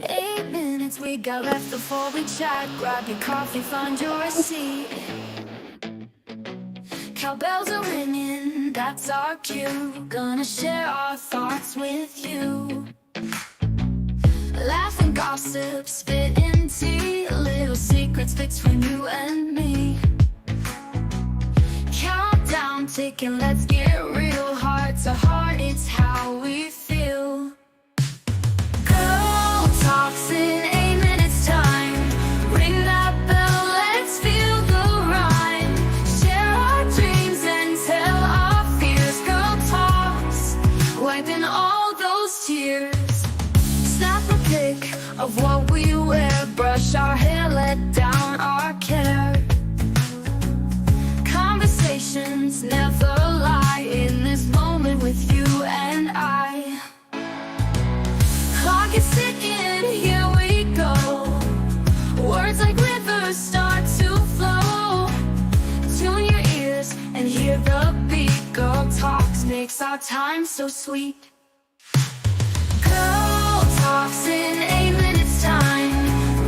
8 minutes we got left before we chat. Grab your coffee, find your seat. Cowbells are ringing, that's our cue. Gonna share our thoughts with you. Laugh and gossip, spit in tea. Little secrets between you and me. Countdown ticking, let's get real. Heart to heart, it's how we feel. Girl talks in 8 minutes time. Ring that bell, let's feel the rhyme. Share our dreams and tell our fears. Girl talks, wiping all those tears. Snap a pic of what we wear. Brush our hair, let down our care. Conversations never lie in this moment with you and I. Clock is ticking, here we go. Words like rivers start to flow. Tune your ears and hear the beat. Girl talks makes our time so sweet. Girl talks in 8 minutes time.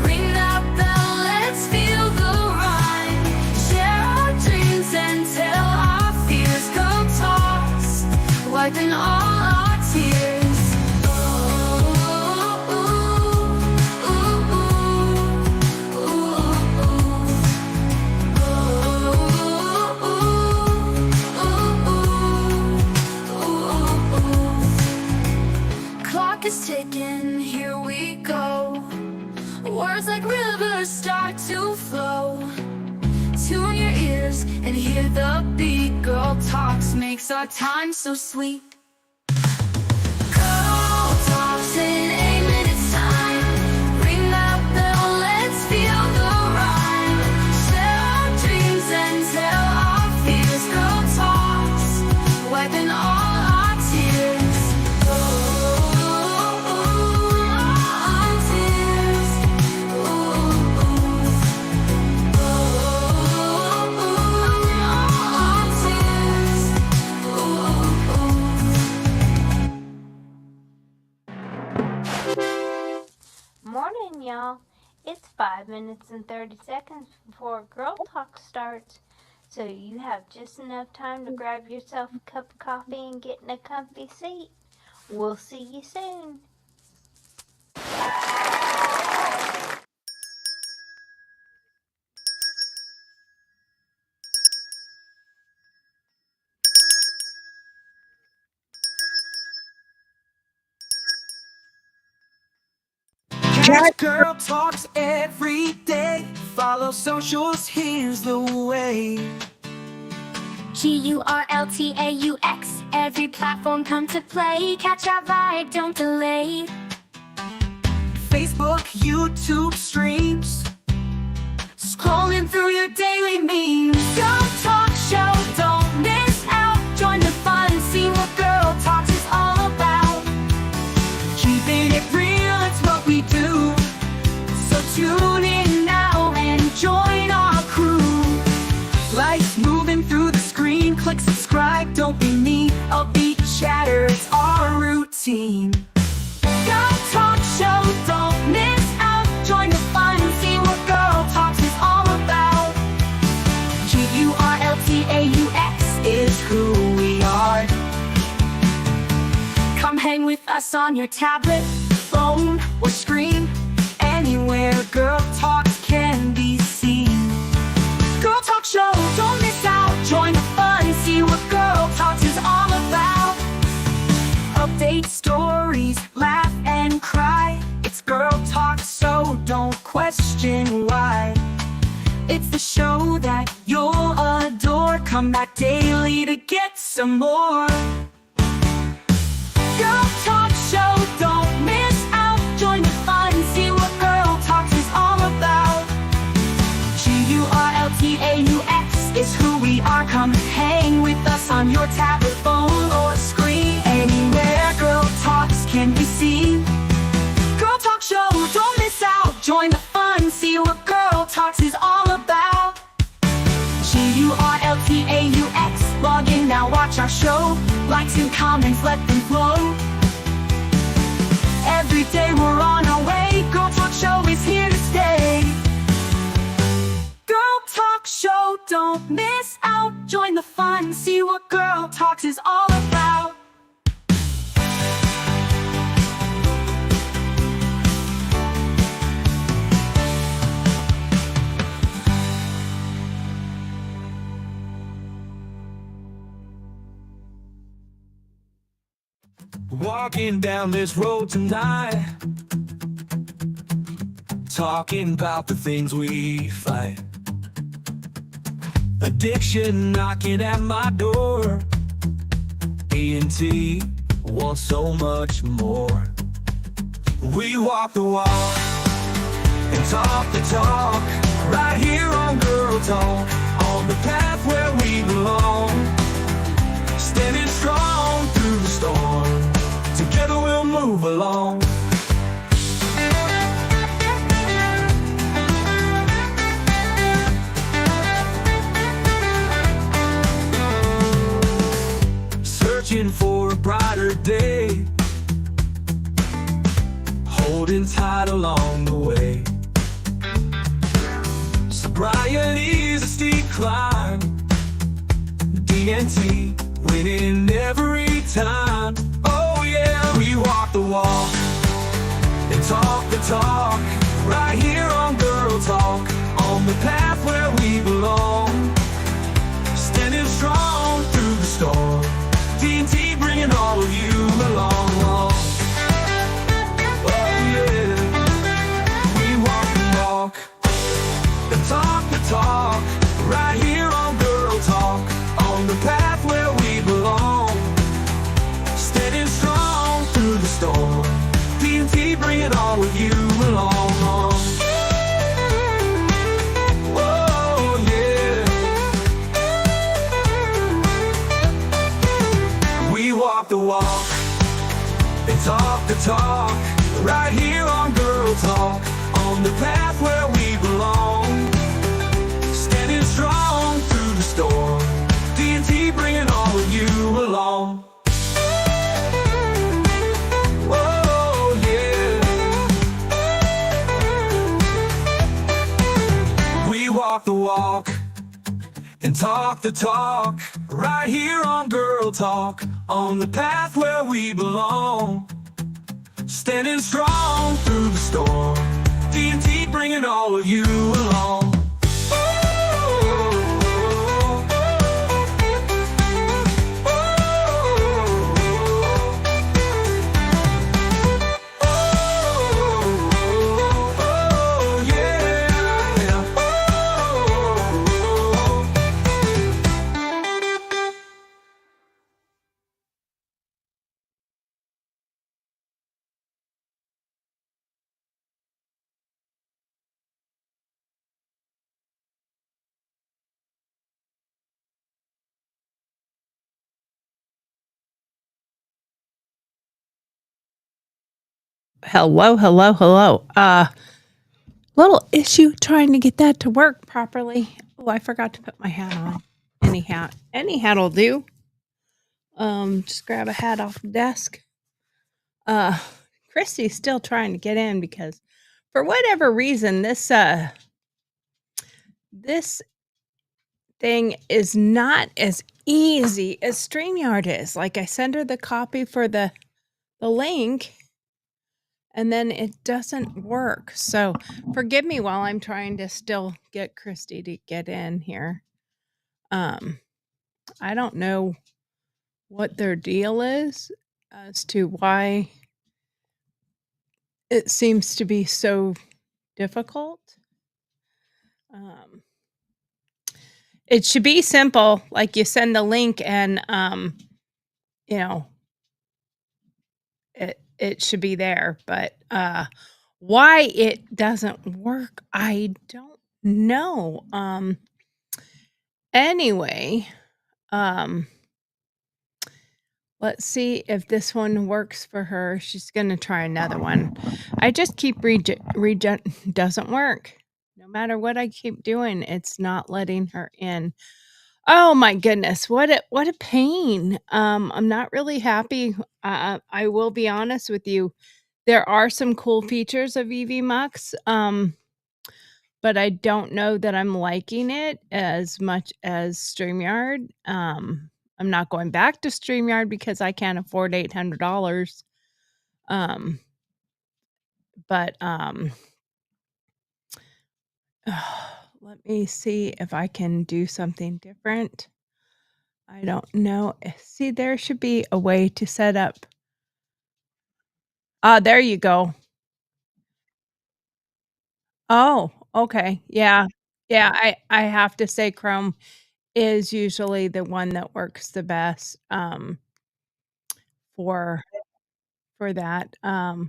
Ring that bell, let's feel the rhyme. Share our dreams and tell our fears. Girl talks, wiping all our tears. Clock is ticking, here we go. Words like rivers start to flow. Tune your ears and hear the beat. Girl talks makes our time so sweet. Girl talks in 8 minutes time. Ring that bell, let's feel the rhyme. Share our dreams and tell our fears. Girl talks, wiping all our tears. Morning, y'all. It's 5 minutes and 30 seconds before Girl Talk starts, so you have just enough time to grab yourself a cup of coffee and get in a comfy seat. We'll see you soon. Catch Girl Talks every day. Follow socials, here's the way. GURLTAUX, every platform come to play. Catch our vibe, don't delay. Facebook, YouTube streams. Scrolling through your daily memes. Girl Talk Show, don't miss out. Join the fun and see what Girl Talks is all about. Keeping it real, it's what we do. So tune in now and join our crew. Lights moving through the screen. Click subscribe, don't be mean. Upbeat chatter, it's our routine. Girl Talk Show, don't miss out. Join the fun and see what Girl Talks is all about. GURLTAUX is who we are. Come hang with us on your tablet, phone, or screen. Anywhere Girl Talks can be seen. Girl Talk Show, don't miss out. Join the fun, see what Girl Talks is all about. Update stories, laugh and cry. It's Girl Talk, so don't question why. It's the show that you'll adore. Come back daily to get some more. Girl Talk Show, don't miss out. Join the fun, see what Girl Talks is all about. GURLTAUX is who we are. Come hang with us on your tablet, phone, or screen. Anywhere Girl Talks can be seen. Girl Talk Show, don't miss out. Join the fun, see what Girl Talks is all about. GURLTAUX, log in now, watch our show. Likes and comments, let them flow. Every day we're on our way. Girl Talks is all about. Walking down this road tonight, talking about the things we fight. Addiction knocking at my door. E&T wants so much more. We walk the walk and talk the talk, right here on Girl Talk, on the path where we belong. Standing strong through the storm, together we'll move along. Searching for a brighter day, holding tight along the way. Sobriety's a steep climb, D&T winning every time. Oh yeah, we walk the walk and talk the talk, right here on Girl Talk, on the path where we belong. Standing strong through the storm, D&T bringing all of you along. Oh yeah, we walk the walk and talk the talk, right here on Girl Talk, on the path where we belong. Standing strong through the storm, D&T bringing all of you along. Oh yeah, we walk the walk and talk the talk, right here on Girl Talk, on the path where we belong. Standing strong through the storm, D&T bringing all of you along. Oh yeah, we walk the walk and talk the talk, right here on Girl Talk, on the path where we belong. Standing strong through the storm, D&T bringing all of you along. Hello, hello, hello. Little issue trying to get that to work properly. Oh, I forgot to put my hat on. Any hat'll do. Just grab a hat off the desk. Christy's still trying to get in because for whatever reason this thing is not as easy as StreamYard is. Like I send her the copy for the link and then it doesn't work. So forgive me while I'm trying to still get Christy to get in here. I don't know what their deal is as to why it seems to be so difficult. It should be simple, like you send the link and you know, it should be there, but why it doesn't work, I don't know. Anyway, let's see if this one works for her. She's gonna try another one. I just keep doesn't work. No matter what I keep doing, it's not letting her in. Oh my goodness, what a pain. I'm not really happy. I will be honest with you. There are some cool features of EVMux, but I don't know that I'm liking it as much as StreamYard. I'm not going back to StreamYard because I can't afford $800. But let me see if I can do something different. I don't know. See, there should be a way to set up. There you go. Oh, okay. Yeah. Yeah, I have to say Chrome is usually the one that works the best, for that. Now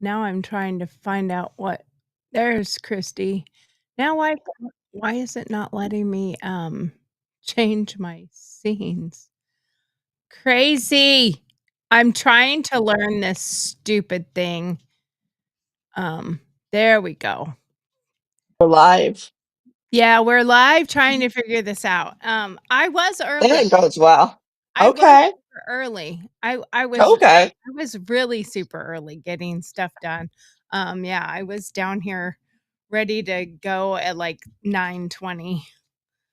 I'm trying to find out what there's Christy. Now why is it not letting me, change my scenes? Crazy. I'm trying to learn this stupid thing. There we go. We're live. Yeah, we're live trying to figure this out. I was early. That goes well. I was Okay. super early. I Okay. was really super early getting stuff done. Yeah, I was down here ready to go at like 9:20.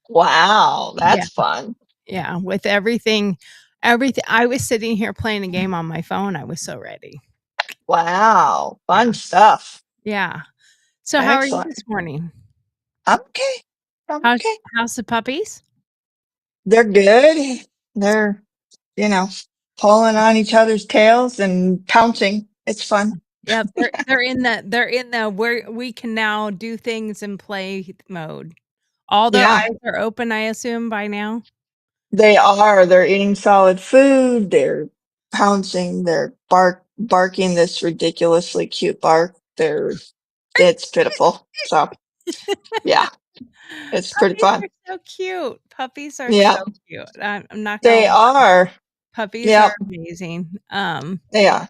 Wow. Yeah. That's fun. Yeah, with everything I was sitting here playing a game on my phone. I was so ready. Wow. Fun Yeah. stuff. Yeah. So how are you Excellent. this morning? I'm okay. I'm How's okay. how's the puppies? They're good. They're, pulling on each other's tails and pouncing. It's fun. Yep, they're in the where we can now do things and play mode. All their Yeah, eyes are open, I assume, by now? they are. They're eating solid food. They're pouncing. They're barking this ridiculously cute bark. It's pitiful. So yeah, it's pretty Puppies fun. are so cute. Puppies are Yeah, so cute. I'm not gonna they lie. are. Puppies are Yep, amazing. they are.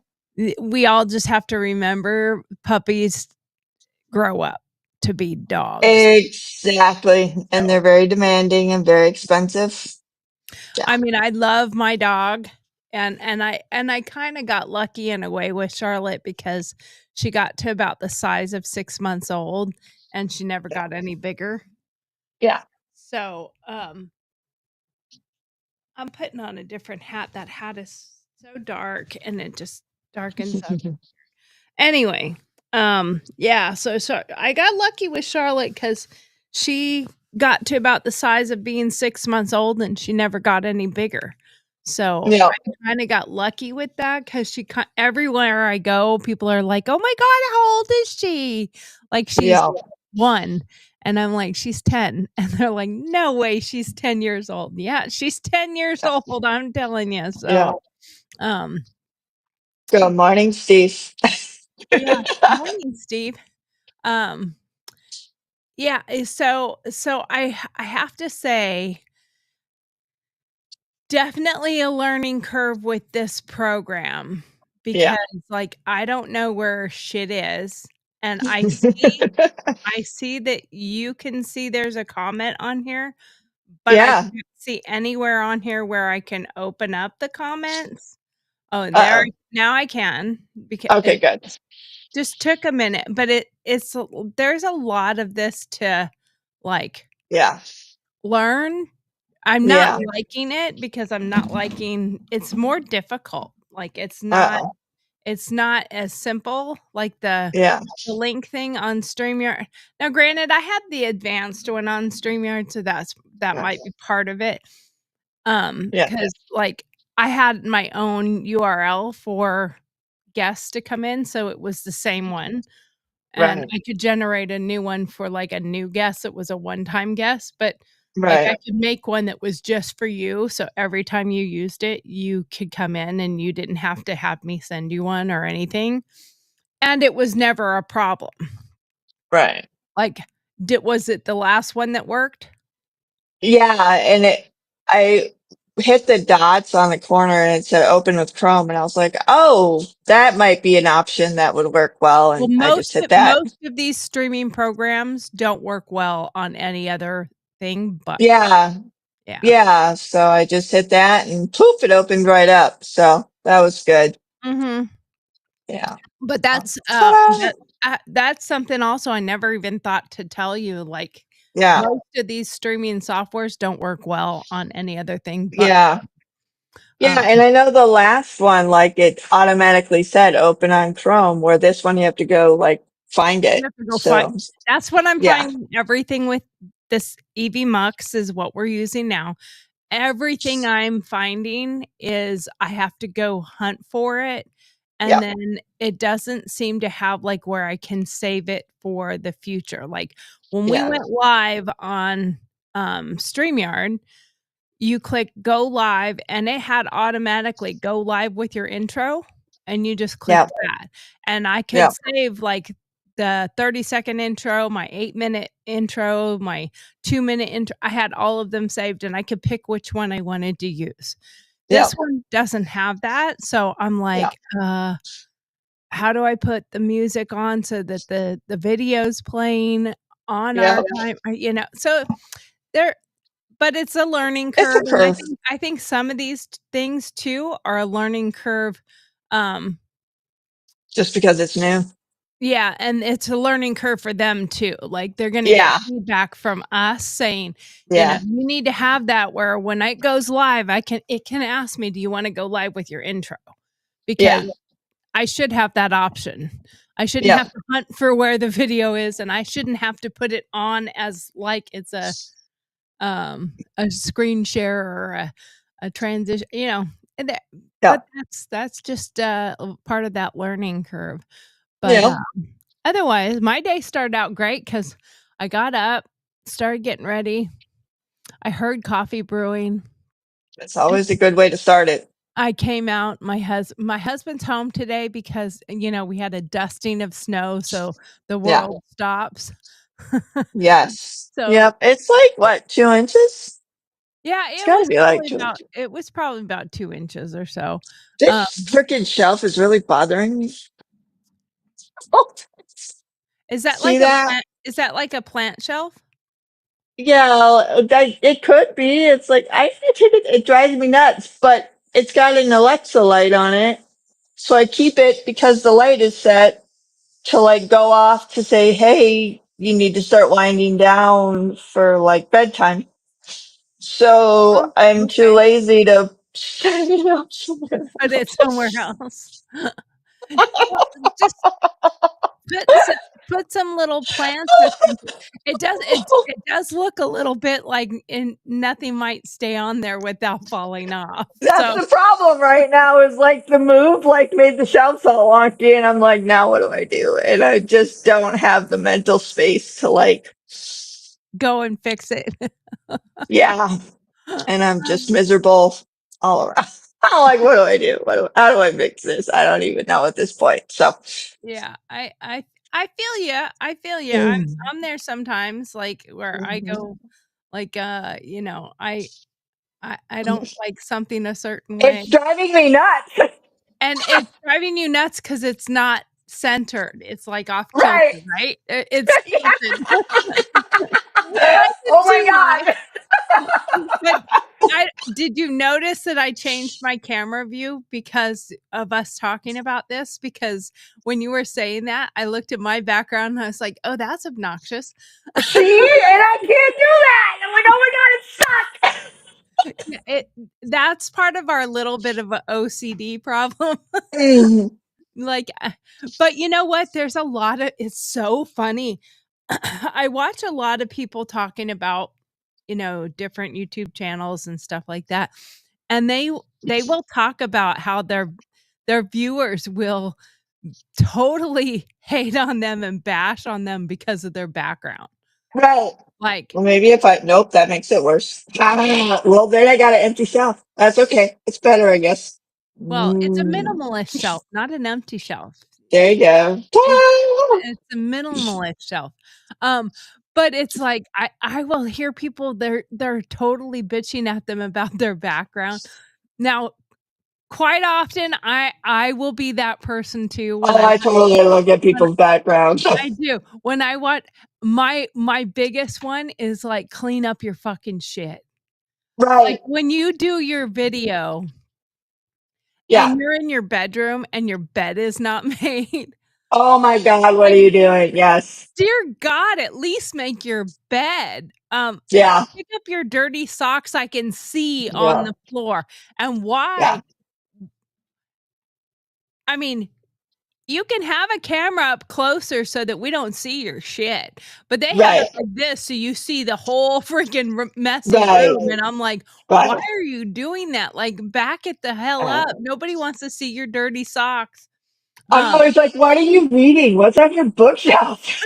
We all just have to remember puppies grow up to be dogs. Exactly. And So, they're very demanding and very expensive. Yeah. I mean, I love my dog and I kinda got lucky in a way with Charlotte because she got to about the size of 6 months old and she never got any bigger. Yeah. So, I'm putting on a different hat. That hat is so dark and it just darkens up. Anyway, yeah, so I got lucky with Charlotte because she got to about the size of being 6 months old and she never got any bigger. So Yeah. I kinda got lucky with that because everywhere I go, people are like, "Oh my god, how old is she?" Like she's Yeah. 1, and I'm like, "She's 10," and they're like, "No way, she's 10 years old." Yeah, she's 10 years old, I'm telling you. Yeah. So, um, Good morning, Steve. yeah. Morning, Steve. Um, yeah, so I have to say, definitely a learning curve with this program Yeah. because, like, I don't know where shit is, and I see that you can see there's a comment on here, but I Yeah. can't see anywhere on here where I can open up the comments. Oh, and there Uh-oh. now I can because Okay, it good. just took a minute, but there's a lot of this to, like, Yeah. learn. I'm not Yeah. liking it because I'm not liking it's more difficult. Like, Uh-oh. it's not as simple like Yeah. the link thing on StreamYard. Now, granted, I had the advanced one on StreamYard, so that Yeah. might be part of it. Yeah. Because like, I had my own URL for guests to come in, so it was the same one, and Right. I could generate a new one for, like, a new guest. It was a one-time guest, but, like, I Right. could make one that was just for you, so every time you used it, you could come in and you didn't have to have me send you one or anything, and it was never a problem. Right. Like, was it the last one that worked? Yeah, and I hit the dots on the corner and it said open with Chrome and I was like, "Oh, that might be an option that would work well." Well, And I just hit that. most of these streaming programs don't work well on any other thing, but Yeah. yeah. Yeah, so I just hit that and poof, it opened right up. So that was good. Mhm. Yeah. But Ta-da! that's something also I never even thought to tell you, like, Yeah. most of these streaming softwares don't work well on any other thing but Yeah. Yeah, um, and I know the last one, like it automatically said open on Chrome, where this one you have to go like find you it. have to go find. So That's what I'm yeah, finding. Everything with this EV Mux is what we're using now. Everything I'm finding is I have to go hunt for it, and yeah, then it doesn't seem to have, like, where I can save it for the future. Like, when we yeah, went live on, StreamYard, you click go live, and it had automatically go live with your intro, and you just click yeah, that, and I could yeah, save, like, the 30-second intro, my 8-minute intro, my 2-minute intro. I had all of them saved, and I could pick which one I wanted to use. yeah, This one doesn't have that, so I'm yeah, like, how do I put the music on so that the video's playing on yeah. our time, so there, but it's a learning It's curve, a and I curve think I think some of these things too are a learning curve, um, just because it's new. yeah, and it's a learning curve for them too, like, they're gonna get Yeah, feedback from us saying, yeah, "You need to have that where when it goes live, it can ask me, 'Do you wanna go live with your intro?'" Because yeah, I should have that option. I shouldn't yeah, have to hunt for where the video is, and I shouldn't have to put it on as like it's a screen share or a transition, and that, yeah, but that's just a part of that learning curve. But yeah. otherwise, my day started out great because I got up, started getting ready. I heard coffee brewing. It's always a good way to start it. I came out. My husband's home today because we had a dusting of snow, so the Yeah. world stops. Yes. So Yep. It's like what, 2 inches? yeah, It's got to be like 2 inches. it was probably about 2 inches or so. Um, This freaking shelf is really bothering me. Oh, is that see like a that? plant? Is that like a plant shelf? Yeah, that it could be. It's like it drives me nuts, but it's got an Alexa light on it. So I keep it because the light is set to like go off to say, "Hey, you need to start winding down for like bedtime." So Oh, I'm too okay. lazy to set it up somewhere Put it somewhere else. else. Well, just put some put some little plants or something. It does look a little bit like nothing might stay on there without falling off. That's So the problem right now is like the move like made the shelves all wonky and I'm like, now what do I do? And I just don't have the mental space to like, go and fix it. yeah. And I'm just miserable all around. I'm like, what do I do? How do I fix this? I don't even know at this point. So, Yeah, I feel you. I feel you. mm, I'm there sometimes, like where I mhm. go, like I don't like something a certain way, It's driving me nuts. and it's driving you nuts because it's not centered. It's like off kilter, Right. right? It's tilted. I did Oh my too, Mom. God. But did you notice that I changed my camera view because of us talking about this? Because when you were saying that, I looked at my background and I was like, "Oh, that's obnoxious." See? And I can't do that. I'm like, oh my God, it sucks. Yeah, that's part of our little bit of a OCD problem. Mhm. Like, but you know what? There's a lot of it's so funny. I watch a lot of people talking about, different YouTube channels and stuff like that. And they will talk about how their viewers will totally hate on them and bash on them because of their background. Right. Like, Well, maybe if I, nope, that makes it worse. Ah, well, then I got an empty shelf. That's okay. It's better, I guess. well, it's a Mm, minimalist shelf, not an empty shelf. there you go. It's Ah! it's a minimalist shelf. Um, but it's like I will hear people they're totally bitching at them about their background. Now, quite often I will be that person too when Oh, I totally look at when people's backgrounds. I do. When I want my biggest one is like clean up your fucking shit. Like Right. when you do your video Yeah. and you're in your bedroom and your bed is not made, Oh my God, what are you doing? Yes. Dear God, at least make your bed. If Yeah. you pick up your dirty socks, I can see on Yeah. the floor. And Yeah. why? I mean, you can have a camera up closer so that we don't see your shit, but they have it Right. like this, so you see the whole freaking messy Right. room, and I'm like, "Why Right. are you doing that? Like, back it the hell Uh, up. Nobody wants to see your dirty socks." I'm Um, always like, what are you reading? What's on your bookshelf?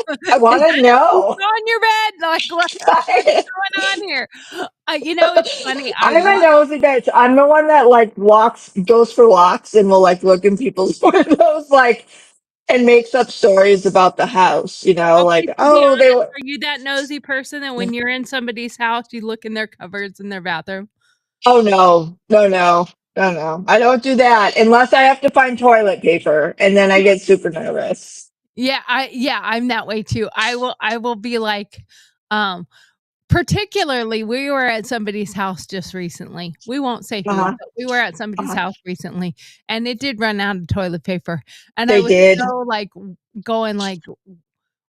I is want that to who's know. on your bed? Like, what's going on here? It's funny, I'm a nosy bitch. I'm the one that like goes for walks, and will like look in people's windows, like, and makes up stories about the house. Okay, Like, to be oh, they honest, were. are you that nosy person that when you're in somebody's house, you look in their cupboards in their bathroom? Oh no, no, no, no, no. I don't do that unless I have to find toilet paper, and then I get super nervous. Yeah, I'm that way too. I will be like, um, particularly we were at somebody's house just recently. We won't say Uh who, huh. but we were at somebody's Uh-huh. house recently, and it did run out of toilet paper, and I They was did. so like going like,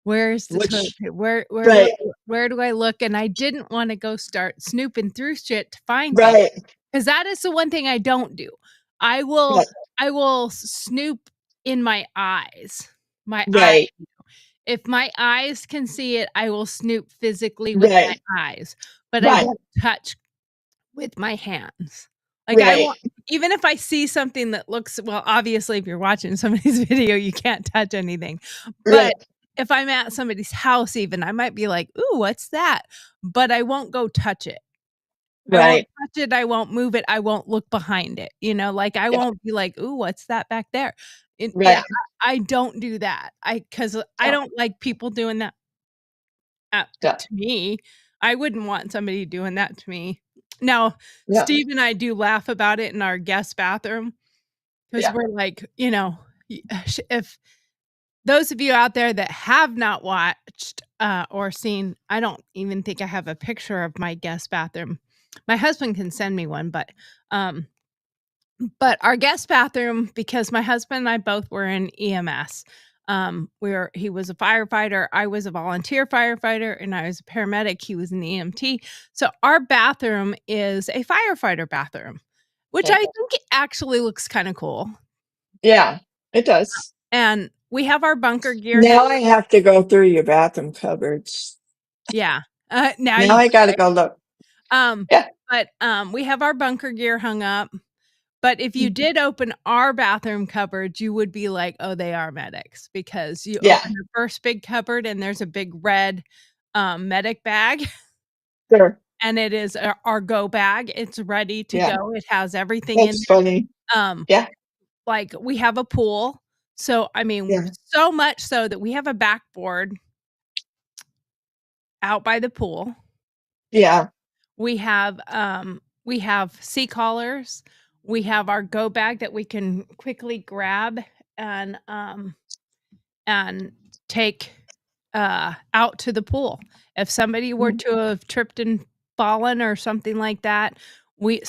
"Where's the toilet Which, paper? Where do I look?" And I didn't want to go start snooping through shit to find things. right, 'Cause that is the one thing I don't do. I will right, I will snoop in my eyes. My eye right, If my eyes can see it, I will snoop physically with my right, eyes, but I right, won't touch with my hands. Like, I right, won't even if I see something that looks well, obviously, if you're watching somebody's video, you can't touch anything, but right, if I'm at somebody's house even, I might be like, "Ooh, what's that?" But I won't go touch it. I won't right. touch it, I won't move it, I won't look behind it, like, I Yeah, won't be like, "Ooh, what's that back there?" right. I don't do that. Because I Yeah, don't like people doing that yeah, to me. I wouldn't want somebody doing that to me. Now, yeah, Steve and I do laugh about it in our guest bathroom because 'cause yeah. we're like, if those of you out there that have not watched, or seen I don't even think I have a picture of my guest bathroom. My husband can send me one, um but our guest bathroom, because my husband and I both were in EMS, he was a firefighter, I was a volunteer firefighter, and I was a paramedic, he was an EMT. So our bathroom is a firefighter bathroom, which I Okay. think it actually looks kinda cool. Yeah, it does. And we have our bunker gear hang Now I have to go through your bathroom cupboards. Yeah. Now Now you I do, gotta right? go look. Um, Yeah. we have our bunker gear hung up. But if you Mhm. did open our bathroom cupboards, you would be like, "Oh, they are medics," because you Yeah, open the first big cupboard and there's a big red, medic bag, sure. and it is our go bag. It's ready to Yeah, go. It has everything in that's funny. there. Yeah, Like, we have a pool. So, I mean, yeah, so much so that we have a backboard out by the pool. yeah, We have sea collars. We have our go bag that we can quickly grab and, and take, out to the pool. If somebody were mhm, to have tripped and fallen or something like that, we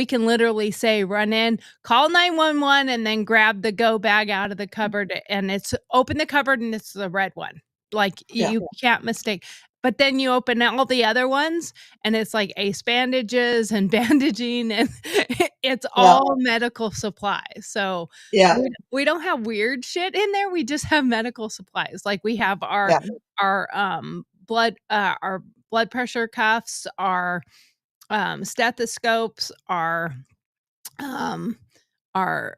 can literally say, "Run in, call 911, and then grab the go bag out of the cupboard," and it's open the cupboard, and it's the red one. Like, yeah, you can't mistake. But then you open all the other ones, and it's like ace bandages and bandaging, and it's yeah, all medical supplies. So yeah, we don't have weird shit in there, we just have medical supplies, like, we have yeah, our blood pressure cuffs, our, stethoscopes, um, our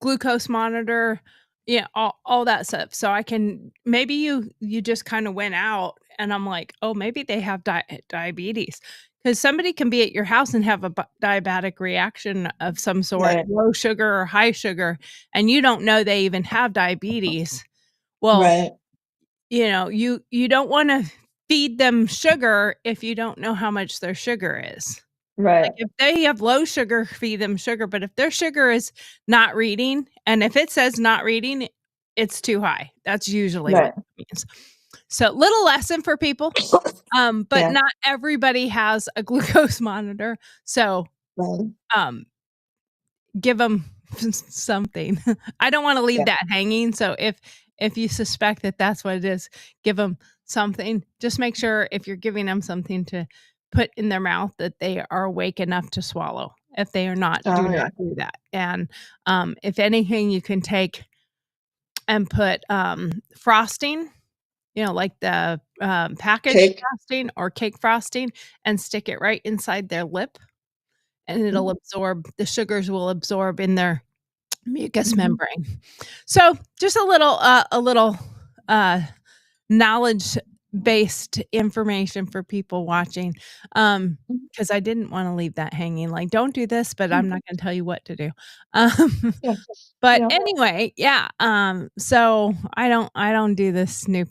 glucose monitor, yeah, all that stuff, so I can maybe you just kinda went out, and I'm like, "Oh, maybe they have diabetes, because somebody can be at your house and have a diabetic reaction of some sort, right, low sugar or high sugar, and you don't know they even have diabetes. Well, right, you don't wanna feed them sugar if you don't know how much their sugar is. Like, right, if they have low sugar, feed them sugar, but if their sugar is not reading, and if it says not reading, it's too high. That's usually what right. it means. So, little lesson for people, but Yeah, not everybody has a glucose monitor, so, right, um, give them something. I don't want to leave Yeah. that hanging. So if you suspect that that's what it is, give them something. Just make sure if you're giving them something to put in their mouth that they are awake enough to swallow. If they are not, do Oh, not yeah. do that. And if anything, you can take and put frosting, like the packaged Cake. frosting or cake frosting, and stick it right inside their lip, and it'll absorb, the sugars will absorb in their mucous Mhm. membrane. So just a little knowledge based information for people watching, because I didn't want to leave that hanging. Like, don't do this, but I'm not going to tell you what to do. Yeah. But Yeah. anyway, yeah. So I don't do the snoop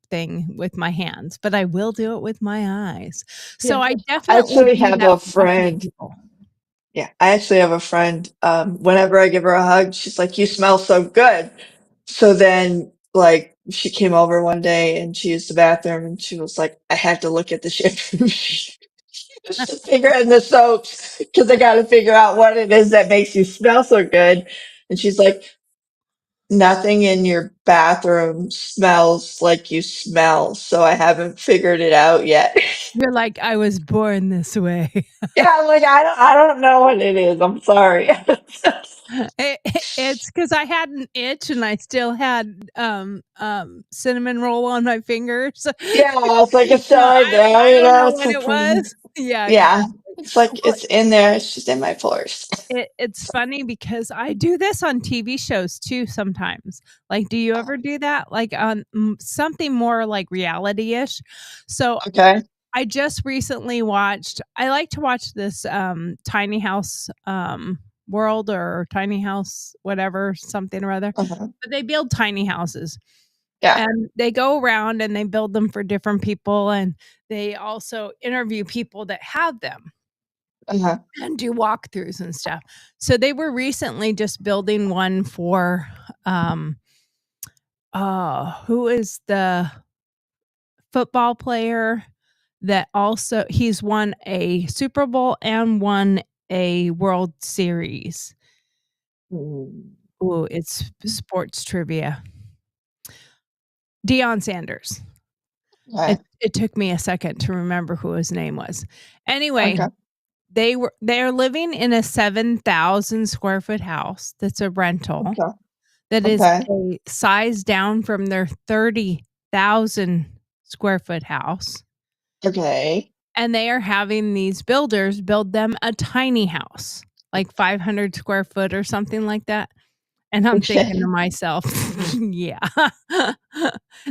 thing with my hands, but I will do it with my eyes. So Yeah. I I definitely actually do have that a with watching friend. people. Yeah, I actually have a friend. Whenever I give her a hug, she's like, "You smell so good." So then, like, she came over one day and she used the bathroom and she was like, "I had to look at the shampoo just to figure in the soaps because I got to figure out what it is that makes you smell so good." And she's like, "Nothing in your bathroom smells like you smell, so I haven't figured it out yet." You're like, I was born this way. Yeah, I'm like, I don't know what it is. I'm sorry. It's because I had an itch and I still had cinnamon roll on my fingers. Yeah, it's like it's So still in there, I you don't know. know It's what like, it was. Yeah, yeah, exactly. it's like Well, it's in there. It's just in my pores. it's funny because I do this on TV shows too sometimes. Like, do you ever do that? Like on something more like reality-ish? So Okay. I just recently watched, I like to watch this Tiny House World or Tiny House whatever, something or other. Uh-huh. But they build tiny houses Yeah. and they go around and they build them for different people, and they also interview people that have them Uh-huh. and do walkthroughs and stuff. So they were recently just building one for who is the football player that also, he's won a Super Bowl and won a World Series. Mm. Ooh, it's sports trivia. Deion Sanders. Okay. It took me a second to remember who his name was. Anyway, Okay. they're living in a 7,000 square foot house that's a rental Okay. that is Okay. a size down from their 30,000 square foot house. Okay. And they are having these builders build them a tiny house, like 500 square foot or something like that. And I'm thinking to Okay. myself, yeah.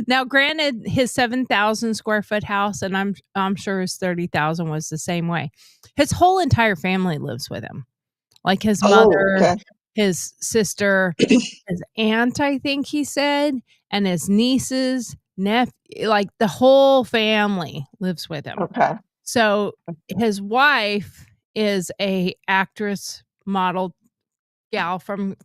Now, granted, his 7,000 square foot house, and I'm sure his 30,000 was the same way. His whole entire family lives with him, like his Oh, mother, okay. his sister, his aunt, I think he said, and his nieces, nephew, like the whole family lives with him. Okay. So his wife is a actress, model gal from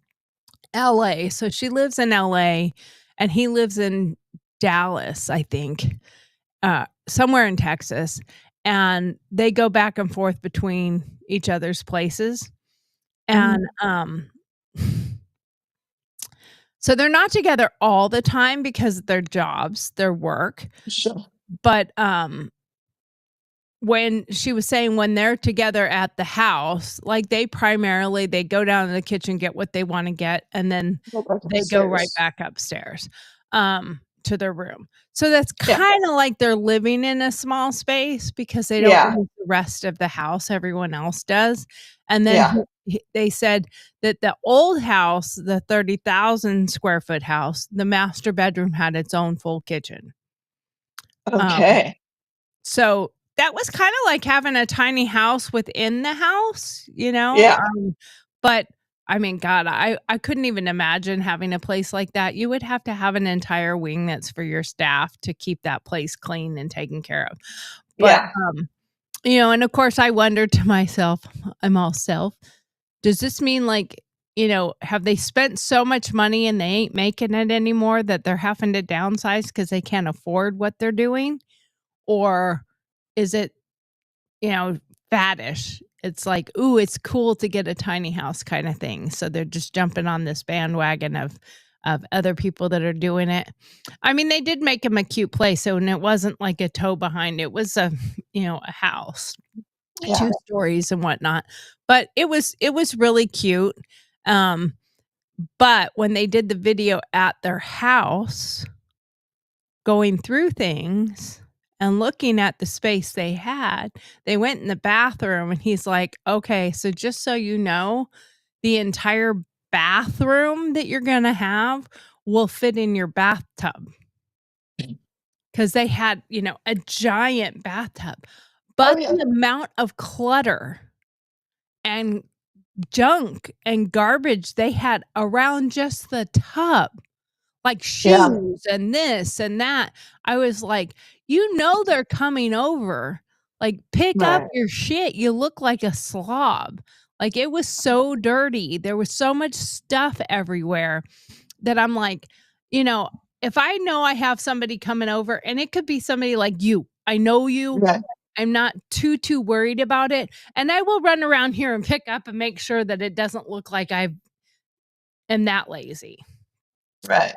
LA. So she lives in LA and he lives in Dallas, I think, somewhere in Texas. And they go back and forth between each other's places. And so they're not together all the time because of their jobs, their work. Sure. But when she was saying when they're together at the house, like they go down to the kitchen, get what they want to get, and then Go back they go right upstairs. back upstairs to their room. So that's Yeah. kind of like they're living in a small space because they don't Yeah. use the rest of the house. Everyone else does. And then Yeah. they said that the old house, the 30,000 square foot house, the master bedroom had its own full kitchen. Okay. So that was kinda like having a tiny house within the house, Yeah. but, I mean, God, I couldn't even imagine having a place like that. You would have to have an entire wing that's for your staff to keep that place clean and taken care of. But, Yeah. and of course, I wondered to myself, I'm all self, does this mean, like, have they spent so much money and they ain't making it anymore that they're having to downsize because they can't afford what they're doing? Or is it, faddish? it's like, ooh, it's cool to get a tiny house kind of thing. So they're just jumping on this bandwagon of other people that are doing it. I mean, they did make them a cute place, so and it wasn't like a tow behind. It was a, a house, Yeah. 2 stories and whatnot. But it was really cute. Um, but when they did the video at their house, going through things and looking at the space they had, they went in the bathroom and he's like, "Okay, so just so you know, the entire bathroom that you're gonna have will fit in your bathtub." Because they had, a giant bathtub, Oh, but yeah. the amount of clutter and junk and garbage they had around just the tub, like Yeah. shoes and this and that. I was like, they're coming over. Like, pick up Right. your shit. You look like a slob. Like, it was so dirty. There was so much stuff everywhere that I'm like, if I know I have somebody coming over, and it could be somebody like you, I know you, Right. I'm not too worried about it, and I will run around here and pick up and make sure that it doesn't look like I am that lazy. Right.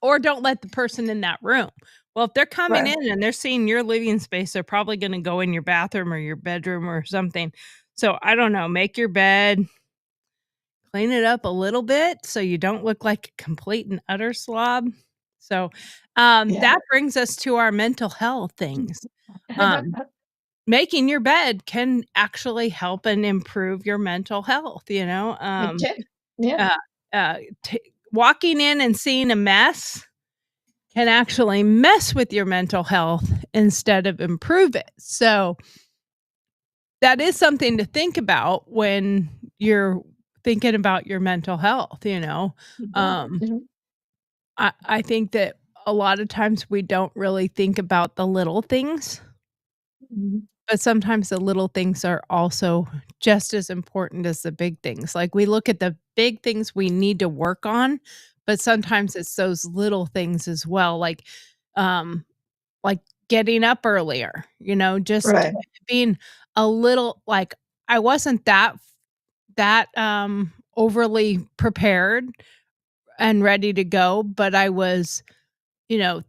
Or don't let the person in that room. Well, if they're coming Right. in and they're seeing your living space, they're probably gonna go in your bathroom or your bedroom or something. So, I don't know, make your bed, clean it up a little bit so you don't look like a complete and utter slob. So, Yeah. that brings us to our mental health things. Um, making your bed can actually help and improve your mental health, Okay. Yeah. uh, uh, t walking in and seeing a mess can actually mess with your mental health instead of improve it. So, that is something to think about when you're thinking about your mental health. Um, Mhm. I think that a lot of times we don't really think about the little things, Mhm. but sometimes the little things are also just as important as the big things. Like, we look at the big things we need to work on, but sometimes it's those little things as well, um, like getting up earlier, just Right. being a little like I wasn't that overly prepared and ready to go, but I was,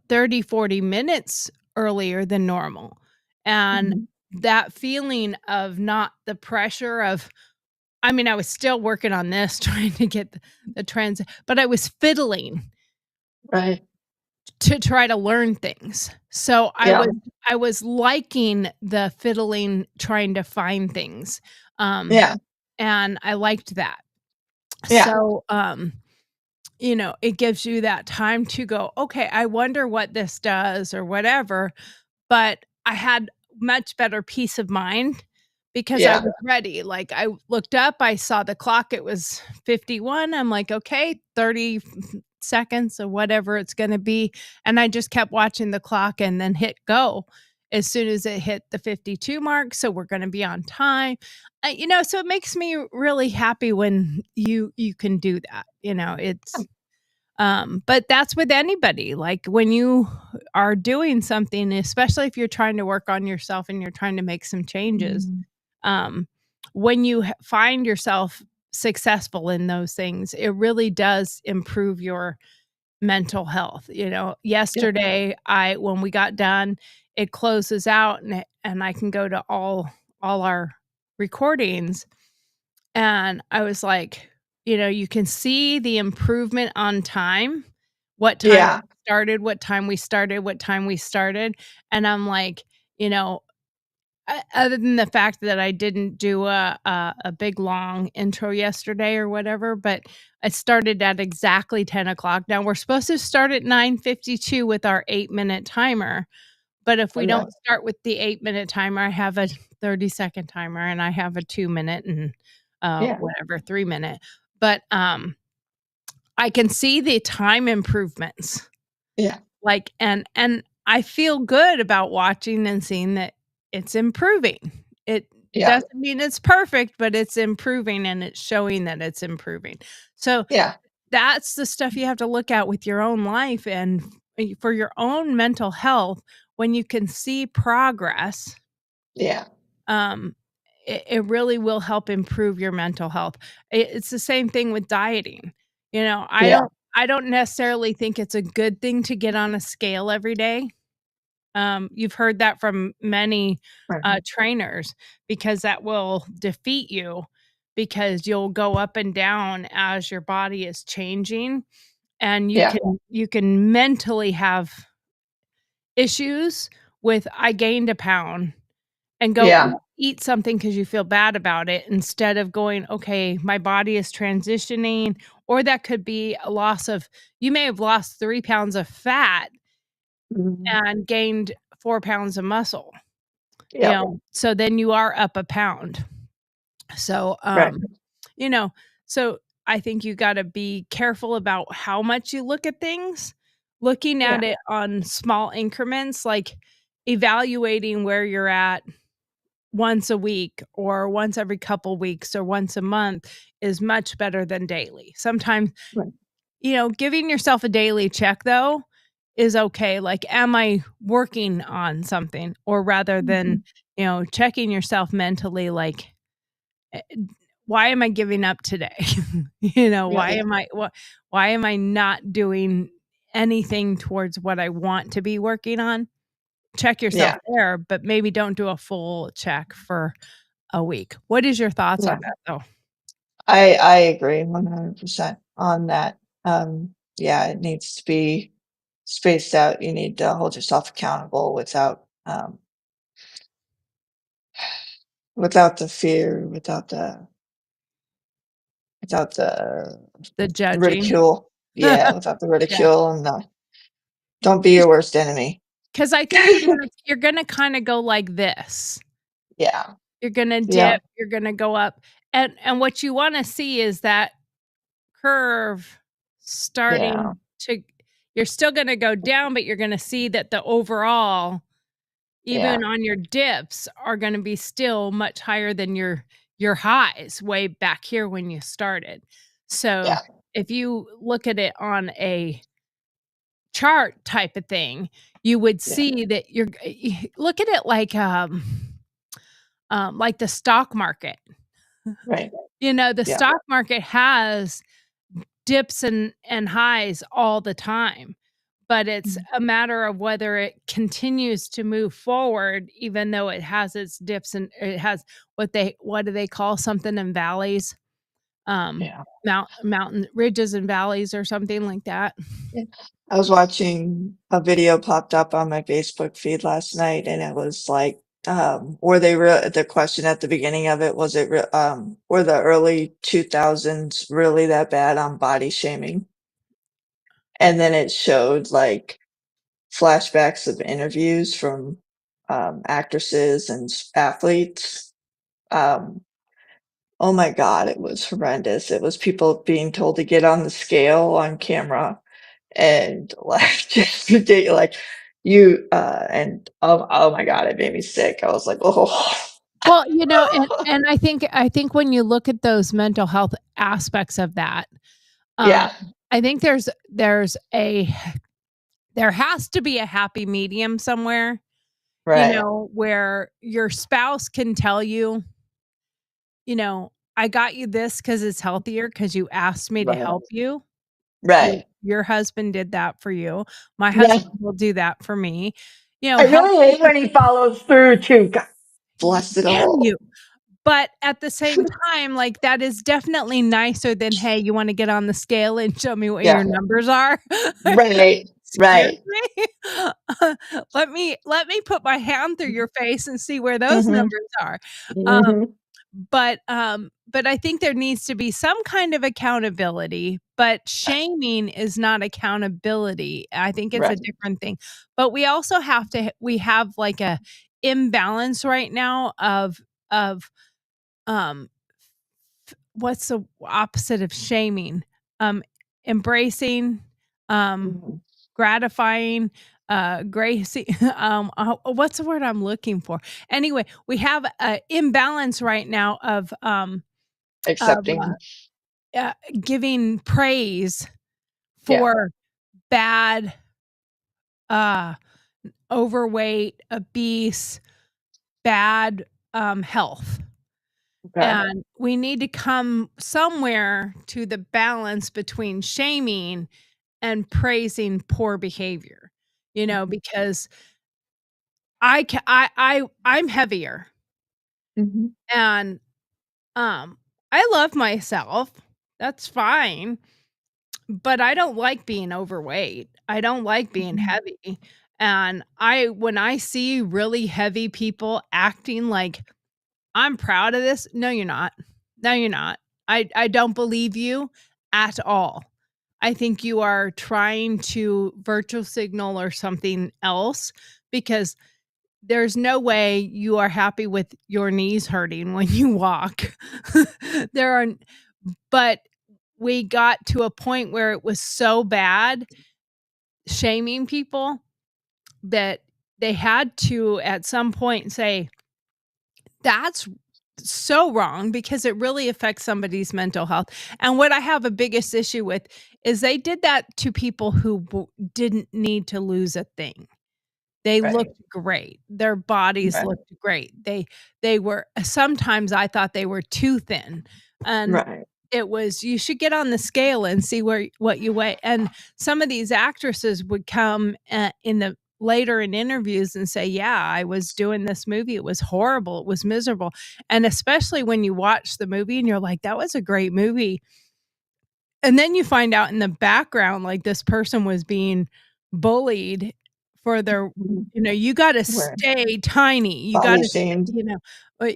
30, 40 minutes earlier than normal. And Mhm. that feeling of not the pressure of I mean, I was still working on this, trying to get the trends, but I was fiddling Right. to try to learn things. So Yeah. I was liking the fiddling, trying to find things. Um, Yeah. and I liked that. Yeah. So, it gives you that time to go, "Okay, I wonder what this does," or whatever, but I had much better peace of mind because I Yeah. was ready. Like, I looked up, I saw the clock, it was 51, I'm like, "Okay, 30 seconds," or whatever it's gonna be, and I just kept watching the clock and then hit go as soon as it hit the 52 mark, so we're gonna be on time. So it makes me really happy when you can do that, but that's with anybody, like, when you are doing something, especially if you're trying to work on yourself and you're trying to make some changes, Mhm. um, when you find yourself successful in those things, it really does improve your mental health. Yeah. Yesterday, I when we got done, it closes out and I can go to all our recordings, and I was like, you can see the improvement on time, what time Yeah. we started, what time we started, what time we started, and I'm like, you know, other than the fact that I didn't do a big long intro yesterday or whatever, but I started at exactly 10 o'clock. Now we're supposed to start at 9:52 with our 8-minute timer, but if we Okay. don't start with the 8-minute timer, I have a 30-second timer and I have a 2-minute and, Yeah. whatever, 3-minute. But, I can see the time improvements, Yeah. like, and I feel good about watching and seeing that it's improving. It Yeah. doesn't mean it's perfect, but it's improving and it's showing that it's improving. So, Yeah. that's the stuff you have to look at with your own life and for your own mental health when you can see progress, Yeah. um, it really will help improve your mental health. It's the same thing with dieting. You know, Yeah. I don't necessarily think it's a good thing to get on a scale every day. You've heard that from many Right. trainers because that will defeat you because you'll go up and down as your body is changing, and Yeah. you can mentally have issues with I gained a pound and go Yeah. eat something because you feel bad about it instead of going, okay, my body is transitioning, or that could be a loss of, you may have lost 3 pounds of fat Mhm. and gained 4 pounds of muscle. You Yep. know, so then you are up a pound. So, Right. you know, so I think you gotta be careful about how much you look at things, looking Yeah. at it on small increments, like evaluating where you're at once a week or once every couple weeks or once a month is much better than daily. Sometimes, Right. giving yourself a daily check though is okay. Like, am I working on something? Or rather than, Mhm. checking yourself mentally, like, eh, why am I giving up today? Yeah. Why am I not doing anything towards what I want to be working on? Check yourself Yeah. there, but maybe don't do a full check for a week. What is your thoughts Yeah. on that though? I agree 100% on that. Yeah, it needs to be spaced out. You need to hold yourself accountable without the fear, without the The judging. ridicule. Yeah, without the Yeah, ridicule and the don't be your worst enemy. because I think you're gonna kinda go like this. Yeah. You're gonna Yeah. dip, you're gonna go up, and what you wanna see is that curve Yeah. starting to, you're still gonna go down, but you're gonna see that the overall, Yeah. even on your dips, are gonna be still much higher than your highs way back here when you started. So, Yeah. if you look at it on a chart type of thing, you would Yeah. see that look at it like the stock market. Right. The Yeah. stock market has dips and highs all the time, but it's Mhm. a matter of whether it continues to move forward even though it has its dips, and it has what do they call something in valleys? Yeah. Mountain ridges and valleys or something like that. Yeah. I was watching a video popped up on my Facebook feed last night, and it was like, were they the question at the beginning of it was were the early 2000s really that bad on body shaming? And then it showed like flashbacks of interviews from actresses and athletes. Um, oh my God, it was horrendous. It was people being told to get on the scale on camera and like just ridiculous. Like and oh my God, it made me sick. I was like, oh, Well, and I think when you look at those mental health aspects of that, um, yeah, I think there has to be a happy medium somewhere, right, where your spouse can tell you, "I got you this because it's healthier because you asked me to right, help you." right. Your husband did that for you. My Yeah, husband will do that for me. I Help really hate when he follows through too. God bless it damn you. all. But at the same time, like, that is definitely nicer than, "Hey, you wanna get on the scale and show me what Yeah, your numbers are?" right, Excuse right. me? Let me put my hand through your face and see where those Mhm, numbers are. Um, mhm. but I think there needs to be some kind of accountability, but shaming is not accountability. I think it's a Right. different thing. But we have, like, a imbalance right now of, um what's the opposite of shaming? Embracing, um, Mhm. gratifying, gracing, what's the word I'm looking for? Anyway, we have a imbalance right now of, Accepting. giving praise Yeah. for bad, uh, overweight, obese, bad, health. Okay. And we need to come somewhere to the balance between shaming and praising poor behavior, because I'm heavier Mhm. and, um, I love myself. That's fine, but I don't like being overweight. I don't like being Mhm. heavy, and when I see really heavy people acting like, "I'm proud of this," no, you're not. No, you're not. I don't believe you at all. I think you are trying to virtual signal or something else because there's no way you are happy with your knees hurting when you walk. There are but we got to a point where it was so bad shaming people that they had to at some point say, "That's so wrong," because it really affects somebody's mental health. And what I have a biggest issue with is they did that to people who didn't need to lose a thing. They Right. looked great. Their bodies Right. looked great. They were sometimes I thought they were too thin, and Right. it was, "You should get on the scale and see what you weigh," and some of these actresses would come, in the later in interviews and say, "Yeah, I was doing this movie, it was horrible, it was miserable," and especially when you watch the movie and you're like, "That was a great movie," and then you find out in the background, like, this person was being bullied for their Mhm. you gotta Right. stay tiny, you Body gotta shamed.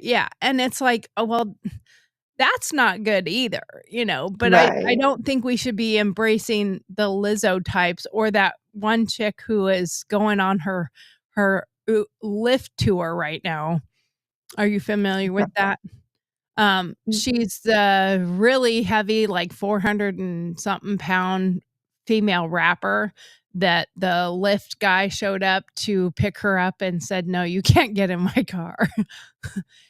yeah, and it's like, "Oh, well, that's not good either," but I Right. don't think we should be embracing the Lizzo types or that one chick who is going on her Lyft tour right now. Are you familiar with that? Mm. She's the really heavy, like 400 and something pound female rapper that the Lyft guy showed up to pick her up and said, "No, you can't get in my car."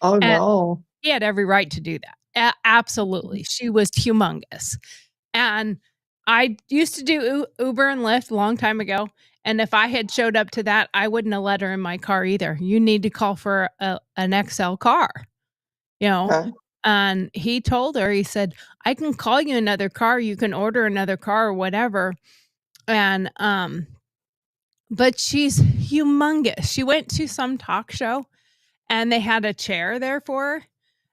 Oh, And no. he had every right to do that. Absolutely. She was humongous. And I used to do Uber and Lyft a long time ago, and if I had showed up to that, I wouldn't have let her in my car either. You need to call for an XL car, you know? Okay. And he told her, he said, "I can call you another car, you can order another car or whatever." And, but she's humongous. She went to some talk show, and they had a chair there for her,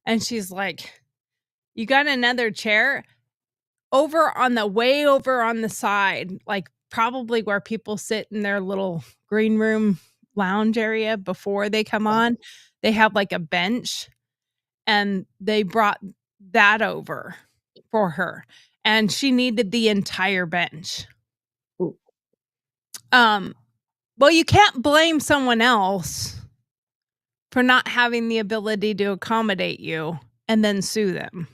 and she's like, "You got another chair?" Over on the way over on the side, like, probably where people sit in their little green room lounge area before they come on, they have, like, a bench, and they brought that over for her, and she needed the entire bench. Ooh. Um, well, you can't blame someone else for not having the ability to accommodate you and then sue them,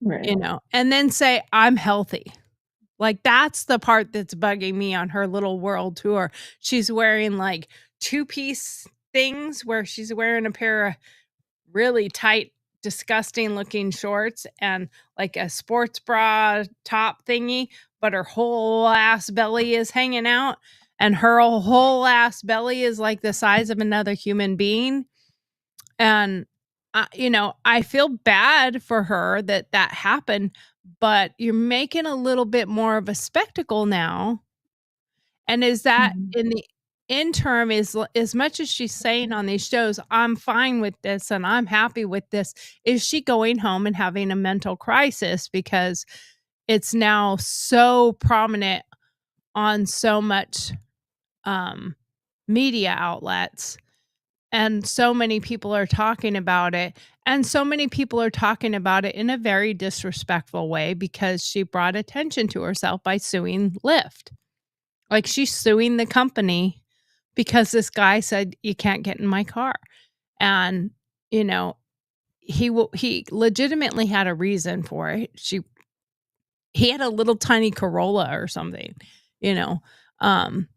Right. and then say, "I'm healthy." Like, that's the part that's bugging me on her little world tour. She's wearing, like, two-piece things where she's wearing a pair of really tight, disgusting looking shorts and, like, a sports bra top thingy, but her whole ass belly is hanging out, and her whole ass belly is, like, the size of another human being, and, I feel bad for her that that happened, but you're making a little bit more of a spectacle now, and is that Mhm. in the interim, as much as she's saying on these shows, "I'm fine with this and I'm happy with this," is she going home and having a mental crisis because it's now so prominent on so much, um, media outlets, and so many people are talking about it, and so many people are talking about it in a very disrespectful way because she brought attention to herself by suing Lyft. Like, she's suing the company because this guy said, "You can't get in my car." And, you know, he legitimately had a reason for it. He had a little tiny Corolla or something, you know? Um,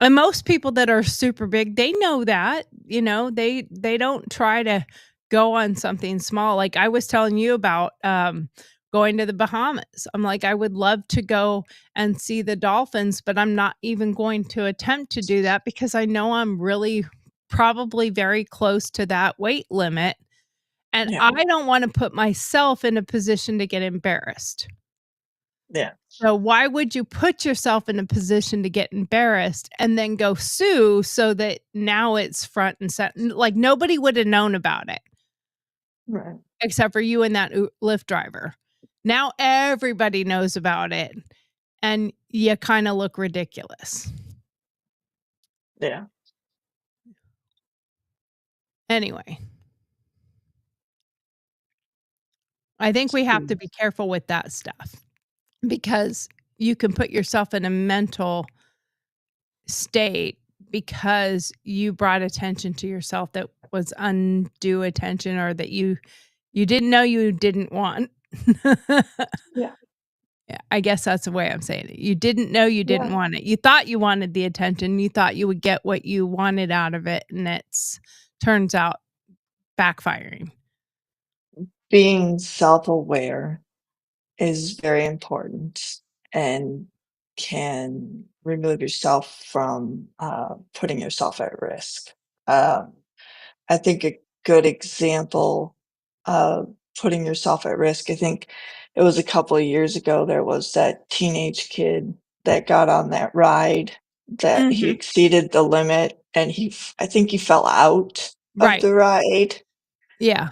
and most people that are super big, they know that, they don't try to go on something small. Like, I was telling you about, going to the Bahamas. I'm like, I would love to go and see the dolphins, but I'm not even going to attempt to do that because I know I'm really probably very close to that weight limit, And Yeah. I don't want to put myself in a position to get embarrassed. Yeah. So why would you put yourself in a position to get embarrassed and then go sue so that now it's front and center? Like nobody would have known about it Right. except for you and that Lyft driver. Now everybody knows about it and you kind of look ridiculous. Yeah. Anyway, I think we have to be careful with that stuff because you can put yourself in a mental state because you brought attention to yourself that was undue attention or that you didn't know you didn't want. Yeah. Yeah, I guess that's the way I'm saying it. You didn't know you didn't Yeah. want it. You thought you wanted the attention. You thought you would get what you wanted out of it, and it's turns out backfiring. Being self-aware is very important and can remove yourself from putting yourself at risk. Um, I think a good example of putting yourself at risk, I think it was a couple of years ago, there was that teenage kid that got on that ride that he Mhm. exceeded the limit and I think he fell out of Right. the ride. Yeah.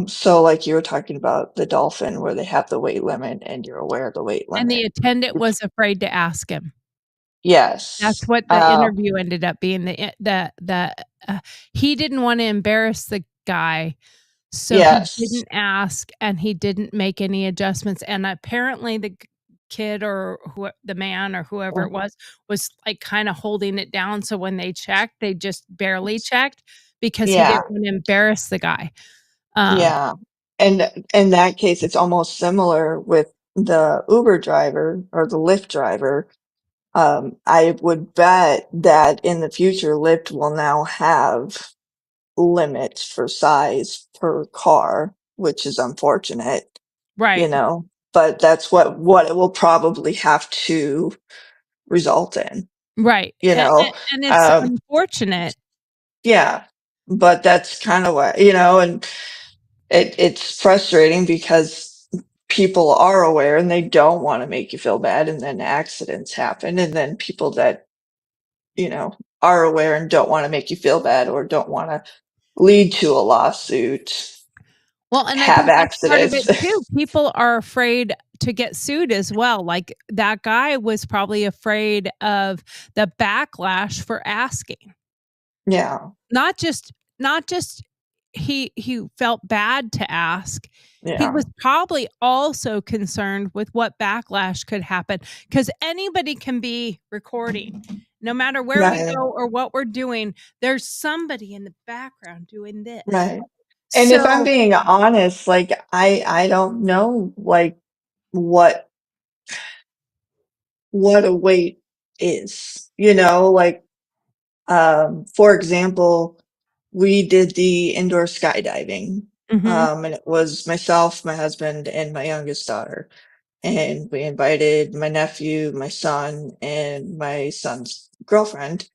So like you were talking about the dolphin where they have the weight limit and you're aware of the weight And the limit. attendant was afraid to ask him. That's Yes. what the interview ended up being. He didn't wanna embarrass the guy, so he Yes. didn't ask, and he didn't make any adjustments, and apparently the kid or the man or whoever it was, like, kinda holding it down, so when they checked, they just barely checked because he Yeah. didn't wanna embarrass the guy. Um, Yeah. And in that case, it's almost similar with the Uber driver or the Lyft driver. I would bet that in the future, Lyft will now have limits for size per car, which is unfortunate, right, but that's what it will probably have to result in, right, you know? and it's Um, unfortunate. yeah, but that's kind of what, and it's frustrating because people are aware and they don't want to make you feel bad, and then accidents happen, and then people that, are aware and don't want to make you feel bad or don't want to lead to a lawsuit Well, and I have think that's part of accidents. it too. People are afraid to get sued as well. Like that guy was probably afraid of the backlash for asking. Yeah, Not just he felt bad to ask. He yeah, was probably also concerned with what backlash could happen because anybody can be recording. No matter where we right, go or what we're doing, there's somebody in the background doing this. right. And if I'm So, being honest, like I don't know like what what a weight is, like for example, we did the indoor skydiving. mhm, And it was myself, my husband, and my youngest daughter. And we invited my nephew, my son, and my son's girlfriend.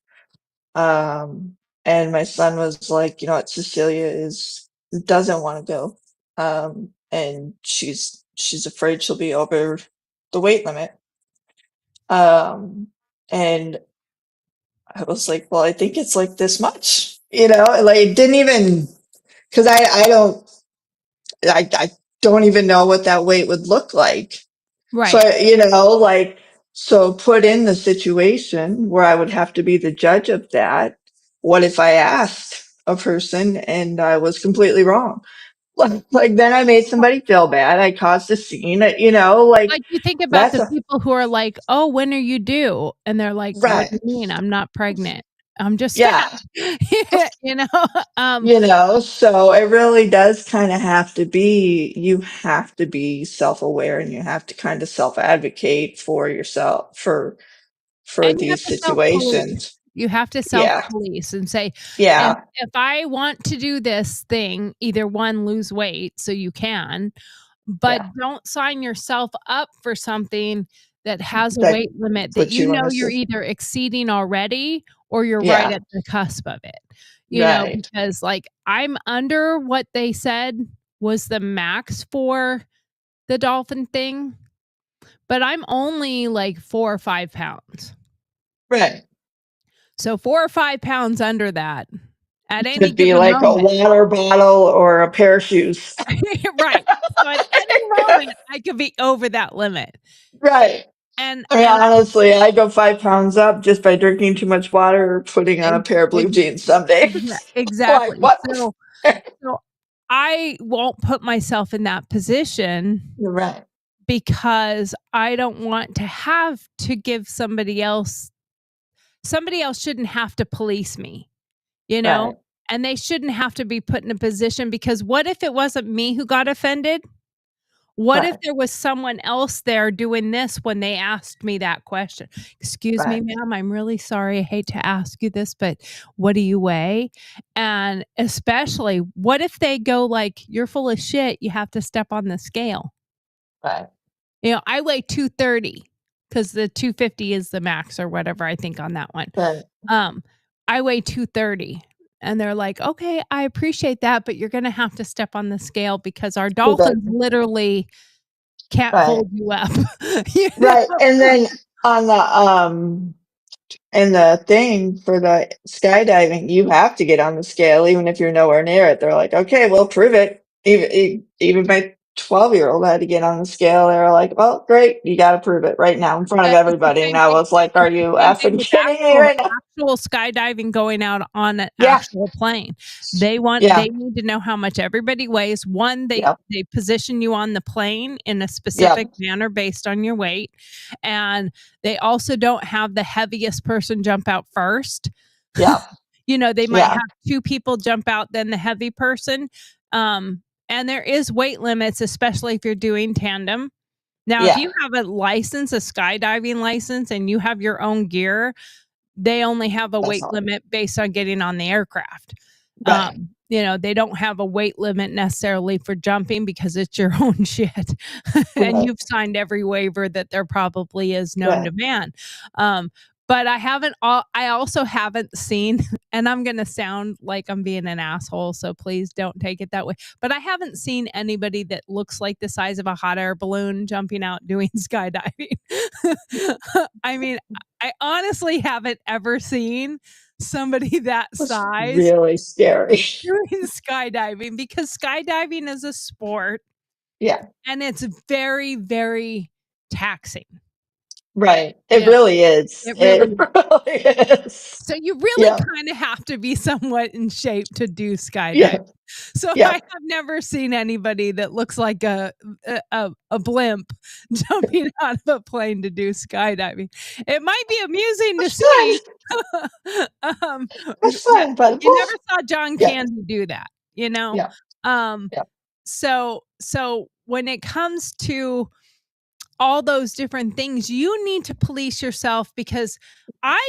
Um, and my son was like, you know what, Cecilia doesn't want to go. And she's afraid she'll be over the weight limit. Um, and I was like, well, I think it's like this much, like it didn't even, because I don't even know what that weight would look like. So, right. so put in the situation where I would have to be the judge of that. What if I asked a person and I was completely wrong? Like then I made somebody feel bad. I caused a scene, like Like, you think about that's the a people who are like, "Oh, when are you due?" And they're like, "What do right. you mean? I'm not pregnant. I'm just fat." Yeah. You know? Um, So it really does kind of you have to be self-aware and you have to kind of self-advocate for yourself for and you have these to self-police. situations. You have to Yeah. self-police and say, Yeah. if I want to do this thing, either 1, lose weight so you can, but Yeah. don't sign yourself up for something that has a That weight limit that puts you you in know a you're system. either exceeding already or you're right Yeah. at the cusp of it. Right. Because, like, I'm under what they said was the max for the dolphin thing, but I'm only like 4 or 5 pounds. Right. So 4 or 5 pounds under that at any Could be given like a moment. water bottle or a pair of shoes. Right. So at any moment, I could be over that limit. Right. And I mean, and honestly, I go 5 pounds up just by drinking too much water or putting on a pair of blue jeans some days. Like, exactly. what? So I won't put myself in that position You're right. because I don't want to have to give somebody else shouldn't have to police me, you know? Right. And they shouldn't have to be put in a position because what if it wasn't me who got offended? What if Right. there was someone else there doing this when they asked me that question? "Excuse me, Right. ma'am, I'm really sorry. I hate to ask you this, but what do you weigh?" And especially, what if they go like, "You're full of shit. You have to step on the scale." Right. You know, I weigh 230 because the 250 is the max or whatever I think on that one. Right. I weigh 230. And they're like, "Okay, I appreciate that, but you're gonna have to step on the scale because our dolphins literally can't Right. hold you up." You know? Right. And then on the thing for the skydiving, you have to get on the scale even if you're nowhere near it. They're like, "Okay, well, prove it." Even my 12-year-old had to get on the scale. They were like, "Well, great, you gotta prove it right now in front of It's the everybody." And same I thing was like, "Are it's the you same thing effing with kidding me right now?" actual skydiving going out on an Yeah. actual plane. Yeah. They need to know how much everybody weighs. One, Yep. they position you on the plane in a specific Yep. manner based on your weight, and they also don't have the heaviest person jump out first. Yep. You know, they might Yeah. have 2 people jump out, then the heavy person, and there is weight limits, especially if you're doing tandem. Now, if Yeah. you have a license, a skydiving license, and you have your own gear, they only have a That's weight all. limit based on getting on the aircraft. Right. You know, they don't have a weight limit necessarily for jumping because it's your own shit. And Right. you've signed every waiver that there probably is known to Right. man. But I also haven't seen, and I'm gonna sound like I'm being an asshole, so please don't take it that way. But I haven't seen anybody that looks like the size of a hot air balloon jumping out doing skydiving. I mean, I honestly haven't ever seen somebody that It's size really scary. doing skydiving because skydiving is a sport Yeah. and it's very, very taxing. Right. You It know, really is. it It really really is. so you really Yeah. kind of have to be somewhat in shape to do skydiving. Yeah. So I Yeah. have never seen anybody that looks like a blimp jumping out of a plane to do skydiving. It might be amusing to That's fun. see. um, That's yeah, fun, but you never saw John yeah. Candy do that, you know? Yeah. Um, Yeah. so when it comes to all those different things, you need to police yourself because I'm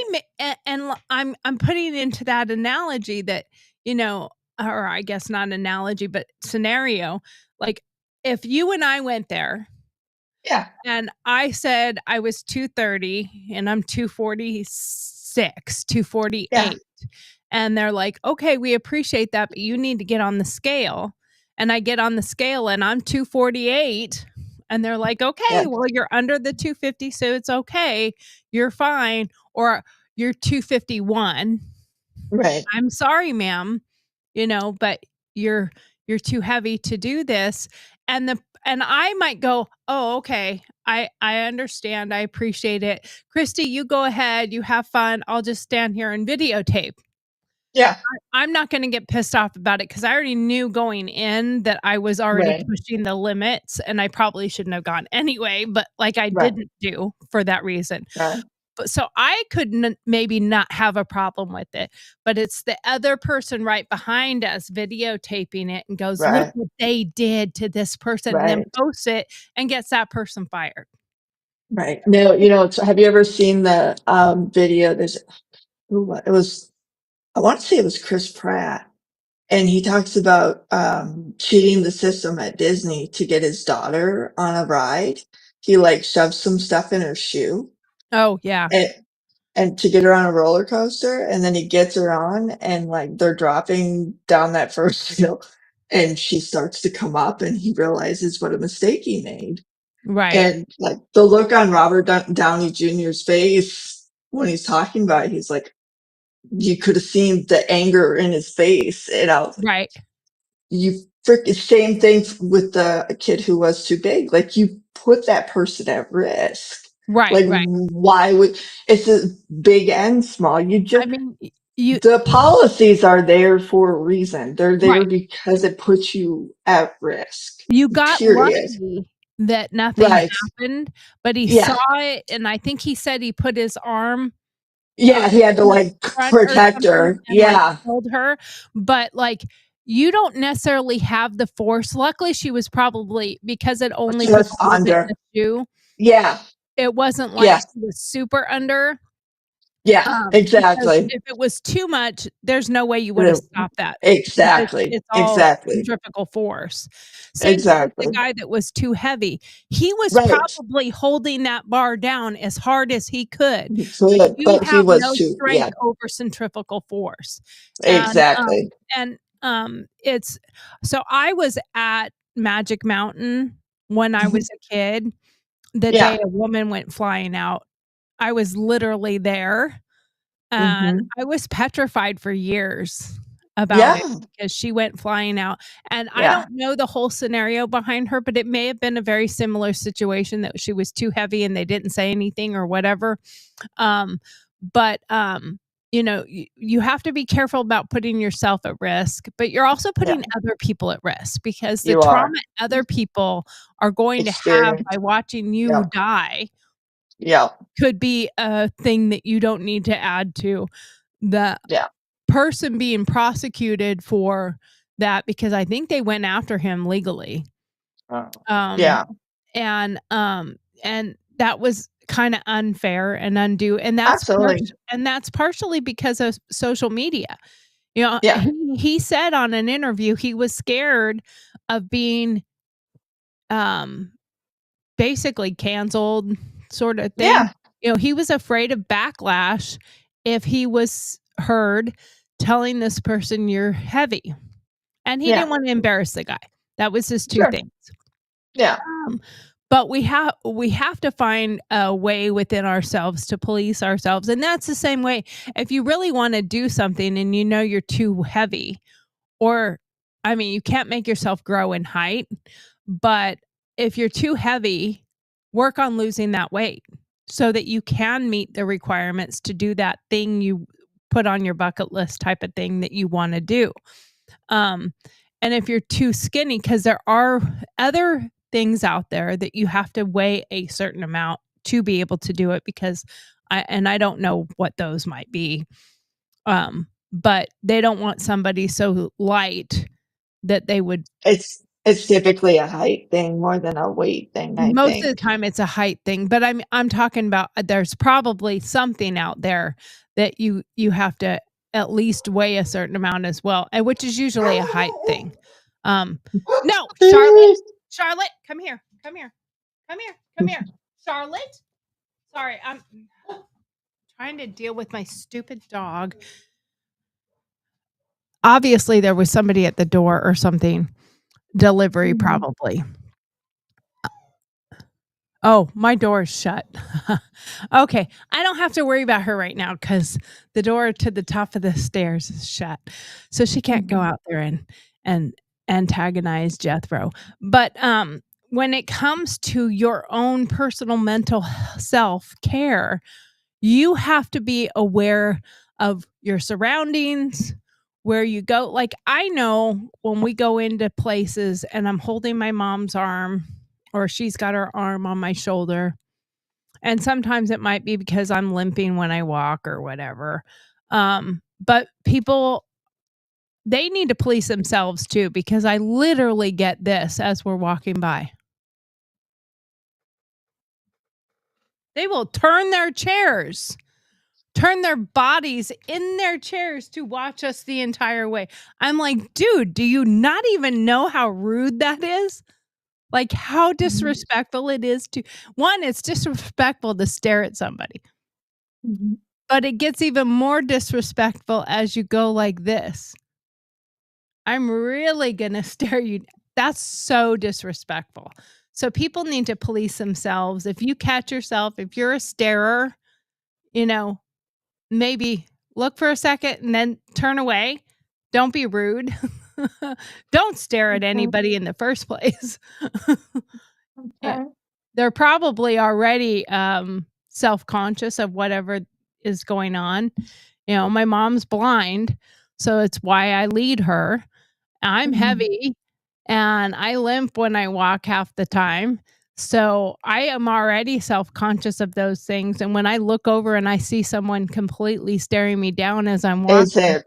putting into that analogy that, you know, or I guess not analogy, but scenario. Like if you and I went there Yeah. and I said I was 230 and I'm 246, 248. Yeah. And they're like, "Okay, we appreciate that, but you need to get on the scale." And I get on the scale and I'm 248. And they're like, "Okay, Yeah. well, you're under the 250, so it's okay. You're fine." Or you're 251. Right. "I'm sorry, ma'am, you know, but you're too heavy to do this." And I might go, "Oh, okay. I understand. I appreciate it. Christy, you go ahead. You have fun. I'll just stand here and videotape." Yeah. I'm not gonna get pissed off about it because I already knew going in that I was already Right. pushing the limits, and I probably shouldn't have gone anyway, but, like, I Right. didn't do for that reason. Right. But so I could maybe not have a problem with it, but it's the other person right behind us videotaping it and goes, "Look Right. what they did to this person," and then Right. posts it and gets that person fired. Right. No, have you ever seen the video? It was, I want to say it was Chris Pratt. And he talks about cheating the system at Disney to get his daughter on a ride. He like shoves some stuff in her shoe Oh, yeah. and, and to get her on a roller coaster, and then he gets her on, and like they're dropping down that first hill, and she starts to come up, and he realizes what a mistake he made. Right. And like the look on Robert Downey Jr.'s face when he's talking about it, he's like, you could have seen the anger in his face. And I was like, Right. you freaking same thing with the kid who was too big. Like you put that person at risk. Right. Like Right. why would it's a big and small? You I just mean, you the policies are there for a reason. They're there right. because it puts you at risk. You got Period. lucky that nothing Right. happened, but he Yeah. saw it, and I think he said he put his arm Yeah, he had to in her like front or protect something her. and, like, Yeah. held her, but, like, you don't necessarily have the force. Luckily, she was probably because it only put a Just little bit in under. the shoe, Yeah. it wasn't like Yeah. she was super under. Yeah. Because Exactly. if it was too much, there's no way you would have stopped that because Exactly. it's all Exactly. centrifugal force. Same thing with the Exactly. guy that was too heavy. He was Right. probably holding that bar down as hard as he could. He could, You but he have was no too. strength Yeah. over centrifugal force. Exactly. It's so I was at Magic Mountain when I was a kid, the Yeah. day a woman went flying out. I was literally there, and Mhm. I was petrified for years about Yeah. it because she went flying out, and I Yeah. don't know the whole scenario behind her, but it may have been a very similar situation that she was too heavy and they didn't say anything or whatever. But you know, you have to be careful about putting yourself at risk, but you're also Yeah. putting other people at risk because the You are. trauma other people are going to have Experience. by watching you Yeah. die Yeah. could be a thing that you don't need to add to the Yeah. person being prosecuted for that, because I think they went after him legally. Yeah. And that was kinda unfair and undue, and Absolutely. that's partially because of social media. You know, Yeah. he said on an interview he was scared of being, um, basically canceled sorta thing. Yeah. You know, he was afraid of backlash if he was heard telling this person, "You're heavy," and he Yeah. didn't wanna embarrass the guy. That was his 2 Sure. things. Yeah. But we have to find a way within ourselves to police ourselves, and that's the same way if you really wanna do something and you know you're too heavy, or I mean, you can't make yourself grow in height, but if you're too heavy, work on losing that weight so that you can meet the requirements to do that thing you put on your bucket list type of thing that you wanna do. Um, and if you're too skinny, because there are other things out there that you have to weigh a certain amount to be able to do it, because I don't know what those might be. But they don't want somebody so light that they would It's typically a height thing more than a weight thing, I most of the think. time it's a height thing, but I'm talking about there's probably something out there that you have to at least weigh a certain amount as well, and which is usually a height thing. No, Charlotte, come here, come here, come here, come here, Charlotte. Sorry, I'm trying to deal with my stupid dog. Obviously, there was somebody at the door or something. Delivery, Mhm. probably. Oh, my door is shut. Okay, I don't have to worry about her right now because the door to the top of the stairs is shut, so she can't go Mhm. out there and antagonize Jethro. But, when it comes to your own personal mental self-care, you have to be aware of your surroundings, where you go. Like, I know when we go into places and I'm holding my mom's arm or she's got her arm on my shoulder, and sometimes it might be because I'm limping when I walk or whatever. But people, they need to police themselves too, because I literally get this as we're walking by. They will turn their bodies in their chairs to watch us the entire way. I'm like, dude, do you not even know how rude that is? Like, how disrespectful it is to one, it's disrespectful to stare at somebody, Mhm. but it gets even more disrespectful as you go like this. I'm really gonna stare you. That's so disrespectful. So people need to police themselves. If you catch yourself, if you're a starer, you know, maybe look for a second and then turn away. Don't be rude. Don't stare at Okay. anybody in the first place. Yeah. Okay. They're probably already self-conscious of whatever is going on. You know, my mom's blind, so it's why I lead her. I'm Mhm. heavy and I limp when I walk half the time. So I am already self-conscious of those things. And when I look over and I see someone completely staring me down as I'm Is walking, it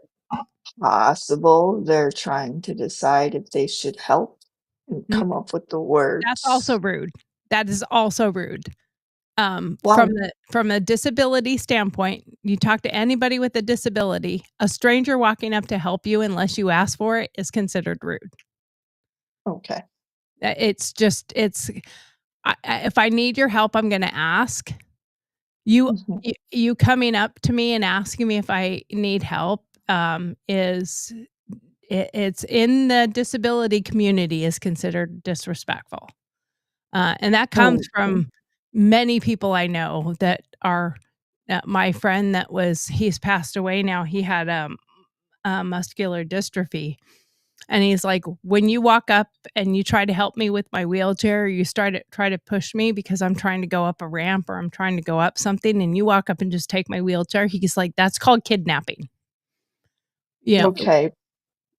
possible they're trying to decide if they should help and n- come up with the that's also words? rude. That is also rude. Why? From a disability standpoint, you talk to anybody with a disability, a stranger walking up to help you unless you ask for it is considered rude. Okay. It's just it's if I need your help, I'm gonna ask. You Mhm. you coming up to me and asking me if I need help, is it's in the disability community is considered disrespectful. And that comes Okay. from many people I know that are my friend that was he's passed away now. He had, muscular dystrophy, and he's like, "When you walk up and you try to help me with my wheelchair, you start to try to push me because I'm trying to go up a ramp or I'm trying to go up something, and you walk up and just take my wheelchair," he's like, "That's called kidnapping." You know, Okay.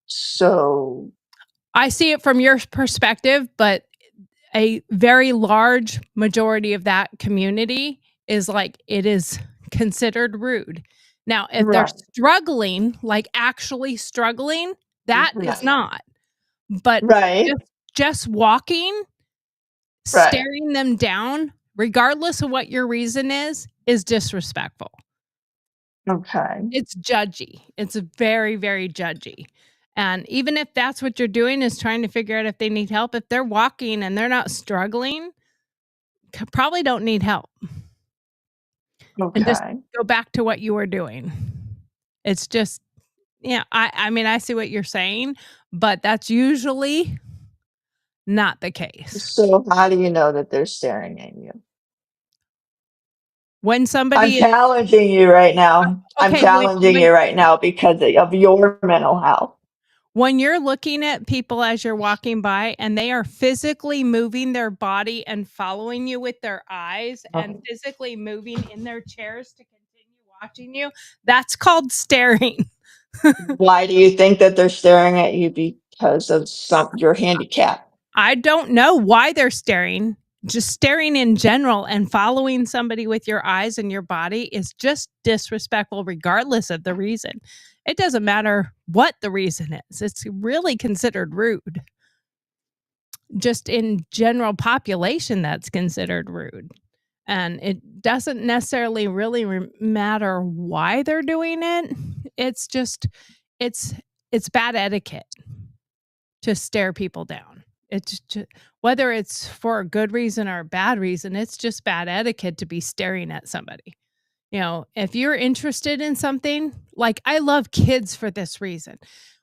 So, I see it from your perspective, but a very large majority of that community is like, it is considered rude. Now, if they're right. struggling, like actually struggling, that is Right. not. But Right. just just walking, Right. staring them down, regardless of what your reason is disrespectful. Okay. It's judgy. It's very, very judgy. And even if that's what you're doing is trying to figure out if they need help, if they're walking and they're not struggling, probably don't need help. And just Okay. go back to what you were doing. It's just yeah, I mean, I see what you're saying, but that's usually not the case. So how do you know that they're staring at you? When I'm somebody is challenging you right now. I'm okay, challenging you right now because of your mental health. when you're looking at people as you're walking by and they are physically moving their body and following you with their eyes and Okay. physically moving in their chairs to continue watching you, that's called staring. Why do you think that they're staring at you because of your handicap? I don't know why they're staring. Just staring in general and following somebody with your eyes and your body is just disrespectful regardless of the reason. It doesn't matter what the reason is. It's really considered rude. Just in general population that's considered rude. And it doesn't necessarily really matter why they're doing it. It's just it's it's bad etiquette to stare people down. It's just, whether it's for a good reason or a bad reason, it's just bad etiquette to be staring at somebody. You know, if you're interested in something, like I love kids for this reason.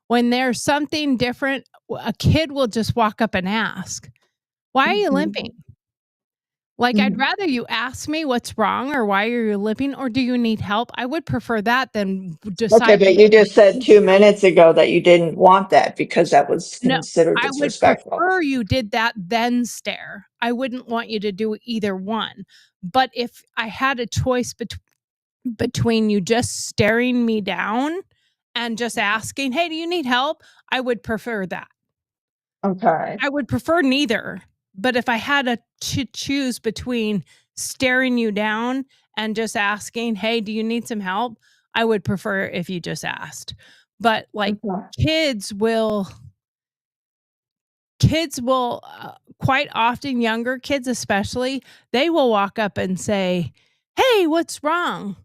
When there's something different, a kid will just walk up and ask, "Why are you Mhm. limping?" Like, I'd Mhm. rather you ask me what's wrong or why are you limping or do you need help? I would prefer that than Okay, deciding but you just said 2 minutes ago that you didn't want that because that was no, considered I would disrespectful. prefer you did that then stare. I wouldn't want you to do either one. But if I had a choice between you just staring me down and just asking, "Hey, do you need help?" I would prefer that. Okay. I would prefer neither, but if I had to choose between staring you down and just asking, "Hey, do you need some help?" I would prefer if you just asked. But, like, Okay. kids will kids will, quite often, younger kids especially, they will walk up and say, "Hey, what's wrong?"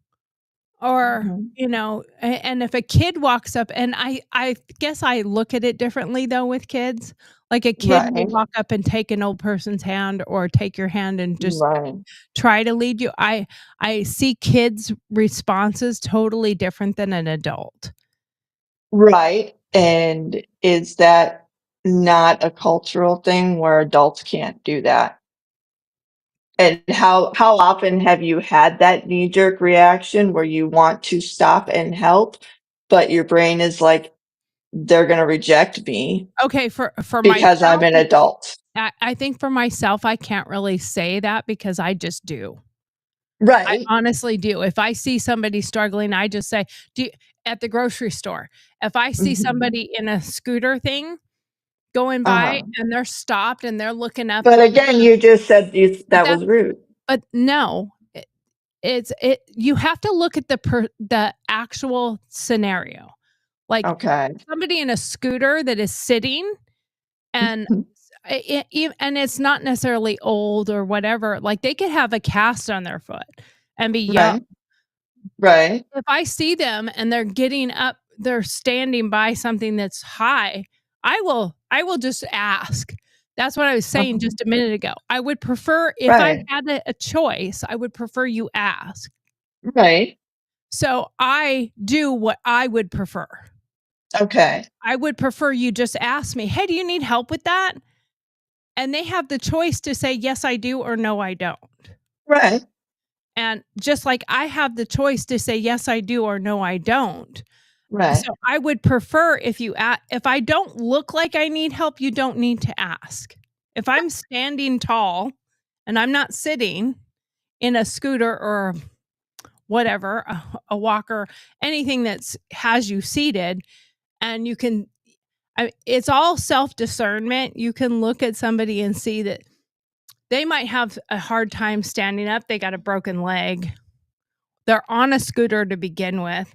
Or, Mhm. you know, and if a kid walks up and I guess I look at it differently though with kids. Like a kid will Right. walk up and take an old person's hand or take your hand and just Right. try to lead you. I see kids' responses totally different than an adult. Right. And is that not a cultural thing where adults can't do that? And how often have you had that knee-jerk reaction where you want to stop and help, but your brain is like, "They're gonna reject me Okay, for because I'm myself, an adult." I think for myself, I can't really say that because I just do. I Right. honestly do. If I see somebody struggling, I just say, "Do you," at the grocery store, if I see Mhm. somebody in a scooter thing going by Uh-huh. and they're stopped and they're looking up But again, you just said but that that was rude. but no, you have to look at the actual scenario. Like, Okay. somebody in a scooter that is sitting and Mhm. and it's not necessarily old or whatever, like, they could have a cast on their foot and be young. Right. Right. If I see them and they're getting up, they're standing by something that's high, I will just ask. That's what I was saying Uh-huh. just a minute ago. I would prefer if I Right. had a choice, I would prefer you ask. Right. So I do what I would prefer. Okay. I would prefer you just ask me, "Hey, do you need help with that?" And they have the choice to say, "Yes, I do," or "No, I don't." Right. And just like I have the choice to say, "Yes, I do," or "No, I don't." Right. So I would prefer if I don't look like I need help, you don't need to ask. If I'm standing tall and I'm not sitting in a scooter or whatever, a walker, anything that's has you seated and you can it's all self-discernment. You can look at somebody and see that they might have a hard time standing up, they got a broken leg. They're on a scooter to begin with.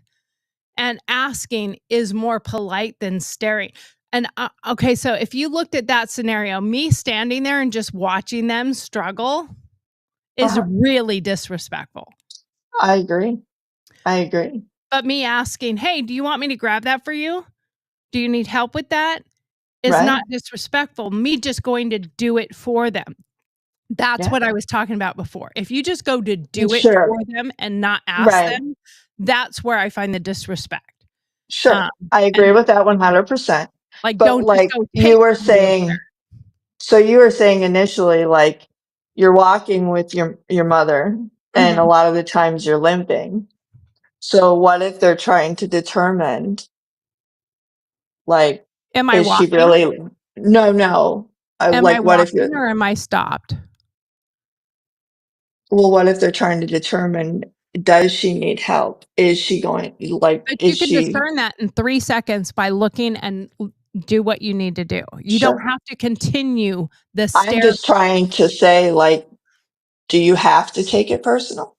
And asking is more polite than staring. And, okay, so if you looked at that scenario, me standing there and just watching them struggle is Uh-huh. really disrespectful. I agree. I agree. But me asking, "Hey, do you want me to grab that for you? Do you need help with that?" is Right. not disrespectful. Me just going to do it for them. That's Yeah. what I was talking about before. If you just go to do it Sure. for them and not ask Right. them, that's where I find the disrespect. Sure. I And, agree with that 100%. like, But don't just like go you take were the wheelchair. saying, so you were saying initially, like you're walking with your mother and a Mhm. lot of the times you're limping. So what if they're trying to determine, like, Am I is she walking? really, no, no. Am I Like what if you're, walking or am I stopped? well, what if they're trying to determine, does she need help? Is she going, like, But is you can she, discern that in 3 seconds by looking and do what you need to do. You don't sure. have to continue the I'm stare. just trying to say, like, do you have to take it personal?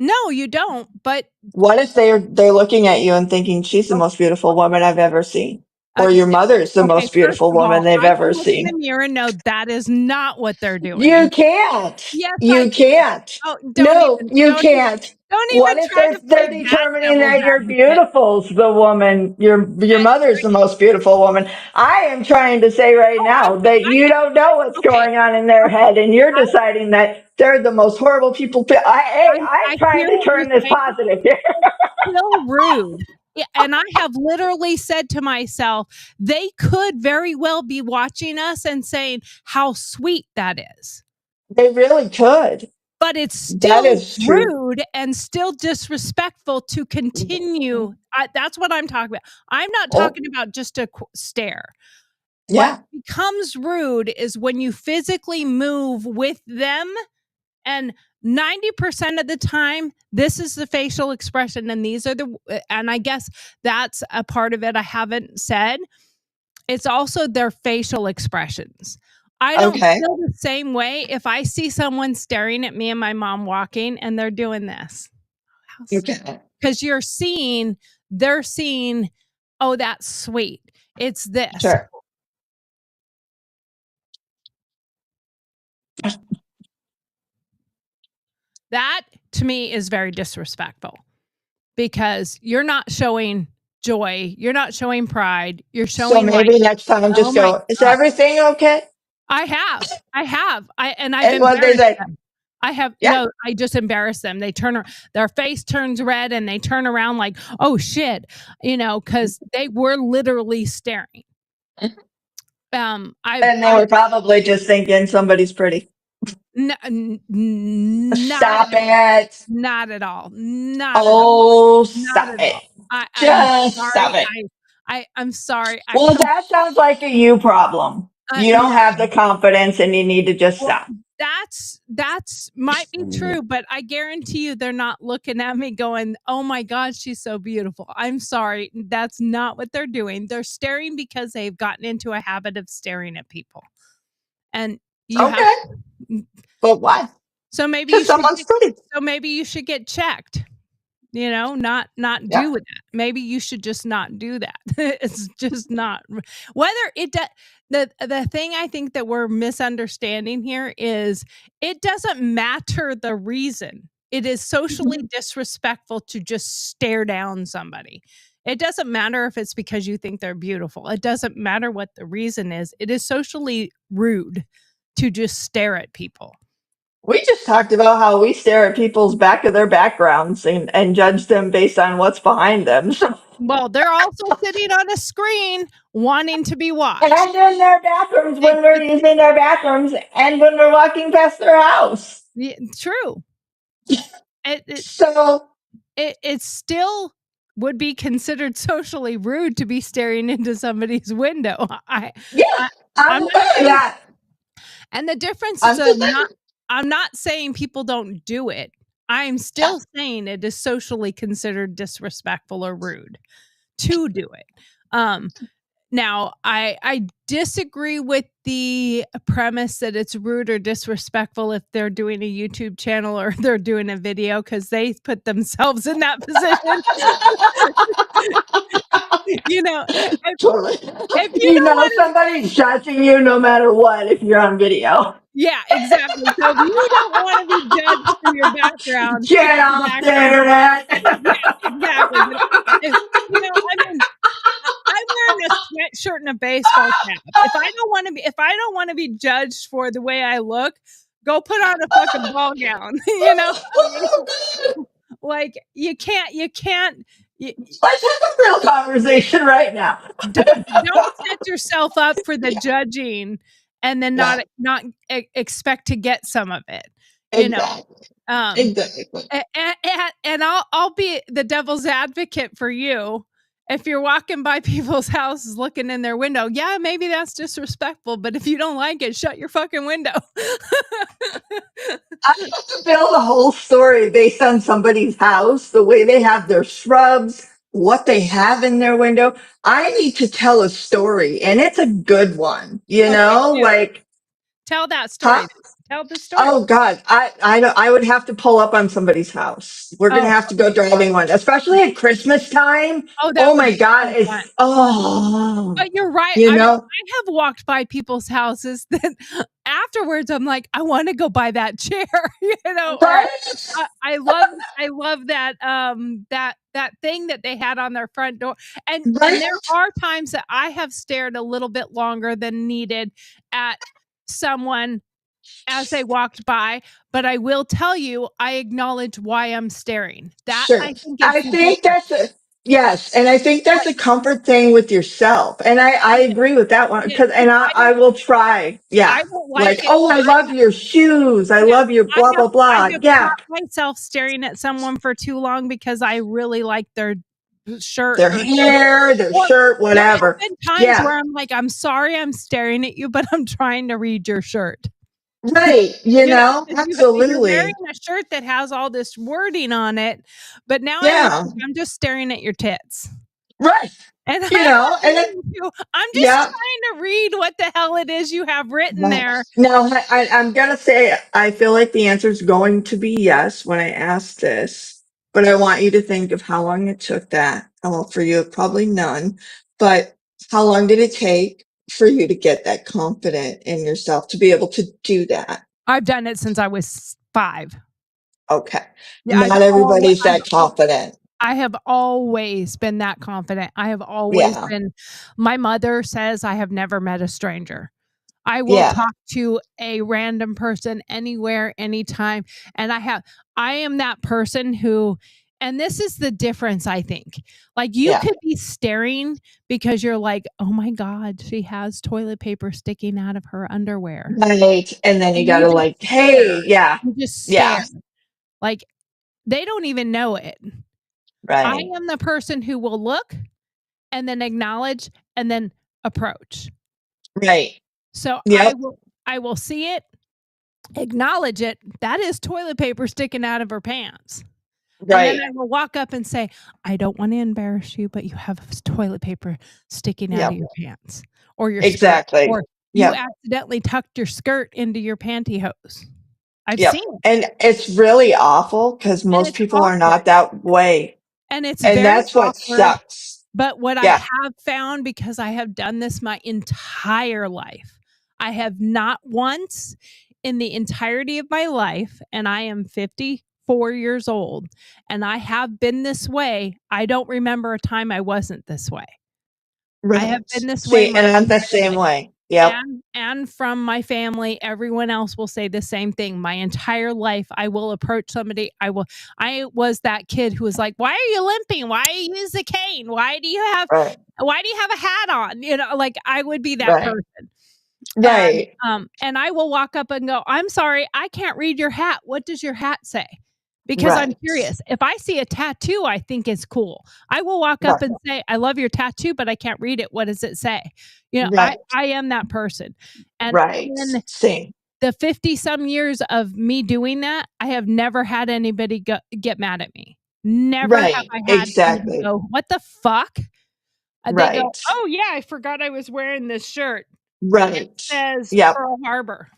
No, you don't, but What if they're looking at you and thinking, "She's the most beautiful woman I've ever seen," or d your mother is the okay, most first beautiful of woman all, they've I ever can look in the seen? mirror and know that is not what they're You doing. can't. Yes, I You can. can't. Oh, No, you can't. don't What even if try to they're play that determining devil's that you're advocate. beautiful's the woman, your And mother's the most beautiful woman? I am trying to say right oh, now that I you don't know what's okay, going on in their head, and you're I deciding that they're the most horrible people. Hey, I'm I trying hear to what you're turn this saying. positive here. Still rude. Yeah, and I have literally said to myself, they could very well be watching us and saying how sweet that is. They really could. But it's That still is true. rude and still disrespectful to continue. That's what I'm talking about. I'm not Oh, talking about just a stare. What yeah. becomes rude is when you physically move with them, and 90% of the time, this is the facial expression, and these are and I guess that's a part of it I haven't said. It's also their facial expressions. I don't Okay. feel the same way if I see someone staring at me and my mom walking and they're doing this. Okay. Because they're seeing, oh, that's sweet. It's this. Sure. That to me is very disrespectful because you're not showing joy. You're not showing pride. You're So showing like, maybe next time oh just my go, is God. everything okay? I have. And I've And what they embarrassed say, them. I have Yeah. no, I just embarrass them. They their face turns red and they turn around like, oh shit, because they were literally staring. And they were probably just thinking somebody's pretty. Not Stop it. not at all. Not Oh, not stop at it. all. I'm Just sorry. stop it. I'm sorry. Well, that sounds like a you problem. You don't no. have the confidence and you need to just Well, stop. that's might be true, but I guarantee you they're not looking at me going, "Oh my god, she's so beautiful." I'm sorry, that's not what they're doing. They're staring because they've gotten into a habit of staring at people. And you have Okay. But why? so maybe you Because should someone's pretty. so maybe you should get checked. Not Yeah. do that. Maybe you should just not do that. It's just not whether it does. The thing I think that we're misunderstanding here is it doesn't matter the reason. It is socially disrespectful to just stare down somebody. It doesn't matter if it's because you think they're beautiful. It doesn't matter what the reason is. It is socially rude to just stare at people. We just talked about how we stare at people's back of their backgrounds and judge them based on what's behind them. Well, they're also sitting on a screen wanting to be watched. And in their bathrooms when we're using their bathrooms and when we're walking past their house. Yeah, true. So It still would be considered socially rude to be staring into somebody's window. I'm aware of that. And the difference I'm is just saying. I'm not saying people don't do it. I'm still saying it is socially considered disrespectful or rude to do it. Now, I disagree with the premise that it's rude or disrespectful if they're doing a YouTube channel or they're doing a video because they put themselves in that position. Totally. If you don't wanna, somebody's judging you no matter what if you're on video. yeah, exactly. So if you don't want to be judged for your background, Get off the internet. yeah, exactly. But I'm wearing a sweatshirt and a baseball cap. If I don't want to be judged for the way I look, go put on a fucking ball gown. Like you can't. Let's have a real conversation right now. Don't set yourself up for the judging and then not expect to get some of it. Exactly. Exactly. And I'll be the devil's advocate for you. If you're walking by people's houses looking in their window, yeah, maybe that's disrespectful, but if you don't like it, shut your fucking window. I have to build a whole story based on somebody's house, the way they have their shrubs, what they have in their window. I need to tell a story, and it's a good one, like tell that story. Huh? Tell the story. Oh God, I would have to pull up on somebody's house. We're gonna have to go driving one, especially at Christmas time. Oh my God, But you're right. I have walked by people's houses that afterwards I'm like, I want to go buy that chair. Right? I love that that thing that they had on their front door. And there are times that I have stared a little bit longer than needed at someone as they walked by, but I will tell you, I acknowledge why I'm staring. That sure. I think that's yes, and I think that's a comfort thing with yourself, and I agree with that one because, and I will try. Yeah, I don't like it. I love your shoes. I love your blah blah blah. I have caught myself staring at someone for too long because I really like their shirt, their hair, their shirt, whatever. There have been times where I'm like, I'm sorry, I'm staring at you, but I'm trying to read your shirt. Right, absolutely. You're wearing a shirt that has all this wording on it, but now I'm just staring at your tits. Right. And I'm just trying to read what the hell it is you have written there. Now, I'm going to say, I feel like the answer is going to be yes when I ask this, but I want you to think of how long it took that. Well, for you, probably none, but how long did it take for you to get that confident in yourself to be able to do that? I've done it since I was 5. Okay. Not everybody's that confident. I have always been that confident. I have always been. My mother says I have never met a stranger. I will Yeah. talk to a random person anywhere, anytime. And I am that person who, and this is the difference, I think. Like, you Yeah. could be staring because you're like, oh my God, she has toilet paper sticking out of her underwear. Right. And then you And got you to just like, stare. hey, yeah. You just Yeah. stare. Like, they don't even know it. I Right. am the person who will look and then acknowledge and then approach. Right. So Yep. I will see it, acknowledge it. That is toilet paper sticking out of her pants. And then Right. I will walk up and say, I don't want to embarrass you, but you have toilet paper sticking out of Yep. your pants or your skirt, Exactly. or you Yep. accidentally tucked your skirt into your pantyhose. I've Yep. seen it. And it's really awful because And most it's people are awkward. not that way. And it's And very that's what awkward. sucks. But what I Yeah. have found, because I have done this my entire life, I have not once in the entirety of my life, and I am 54 years old, and I have been this way. I don't remember a time I wasn't this way. I have Right. been this way See, my and I'm the entire same life. way. Yep. And from my family, everyone else will say the same thing. My entire life, I will approach somebody. I was that kid who was like, "Why are you limping? Why are you use a cane? Why do you have Right. a hat on?" You know, like, I would be that Right. person. Right. And I will walk up and go, "I'm sorry, I can't read your hat. What does your hat say?" Because I'm Right. curious. If I see a tattoo I think is cool, I will walk up Right. and say, "I love your tattoo, but I can't read it. What does it say?" You know, Right. I am that person. And Right. in Same. the 50 some years of me doing that, I have never had anybody get mad at me. Never have Right. I had somebody Exactly. go, "What the fuck?" They go, Right. "Oh yeah, I forgot I was wearing this shirt. It Right. says Yep. Pearl Harbor."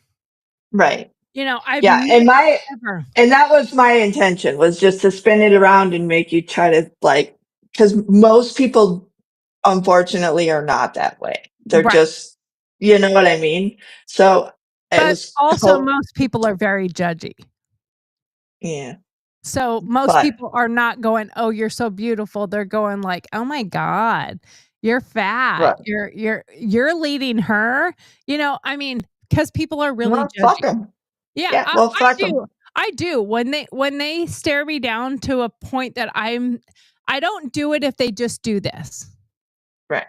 Right. You know, I've Yeah. never. And that was my intention, was just to spin it around and make you try to like, because most people unfortunately are not that way. They're Right. just, you know what I mean? So it But was also hope. most people are very judgy. Yeah. So most But people are not going, "Oh, you're so beautiful." They're going like, "Oh my god, you're fat. right. You're leading her." You know, I mean, because people are really Well, fuck judgy. them. Yeah, Yeah. Well, I fuck them. do. I do. When they stare me down to a point that I don't do it if they just do this. Right.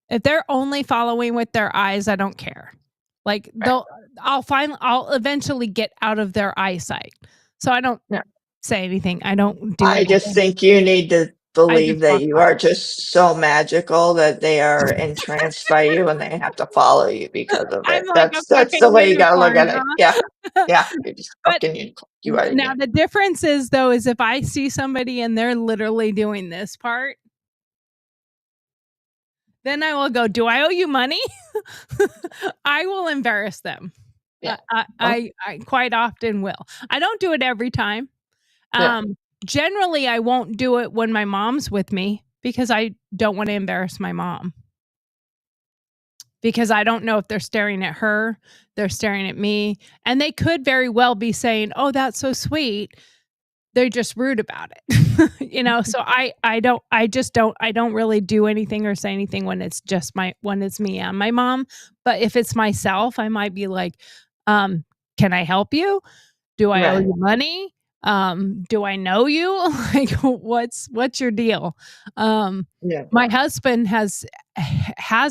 If they're only following with their eyes, I don't care. Like, Right. I'll eventually get out of their eyesight. So I don't Yeah. say anything. I don't do I just anything. think you need to I believe just that walk you by. are just so magical that they are entranced by you and they have to follow you because of I'm it. like a That's the fucking way you gotta look unicorn, at it. huh? Yeah. Yeah. You're just But fucking unicorn. You are a now unicorn. the difference is, though, is if I see somebody and they're literally doing this part, then I will go, "Do I owe you money?" I will embarrass them. Yeah. Well, I quite often will. I don't do it every time. yeah. Generally, I won't do it when my mom's with me because I don't wanna embarrass my mom. Because I don't know if they're staring at her, they're staring at me, and they could very well be saying, "Oh, that's so sweet." They're just rude about it. You know, so I don't really do anything or say anything when it's me and my mom. But if it's myself, I might be like, "Can I help you? Do I owe Right. you money? Do I know you? Like, what's your deal?" Yeah. My husband has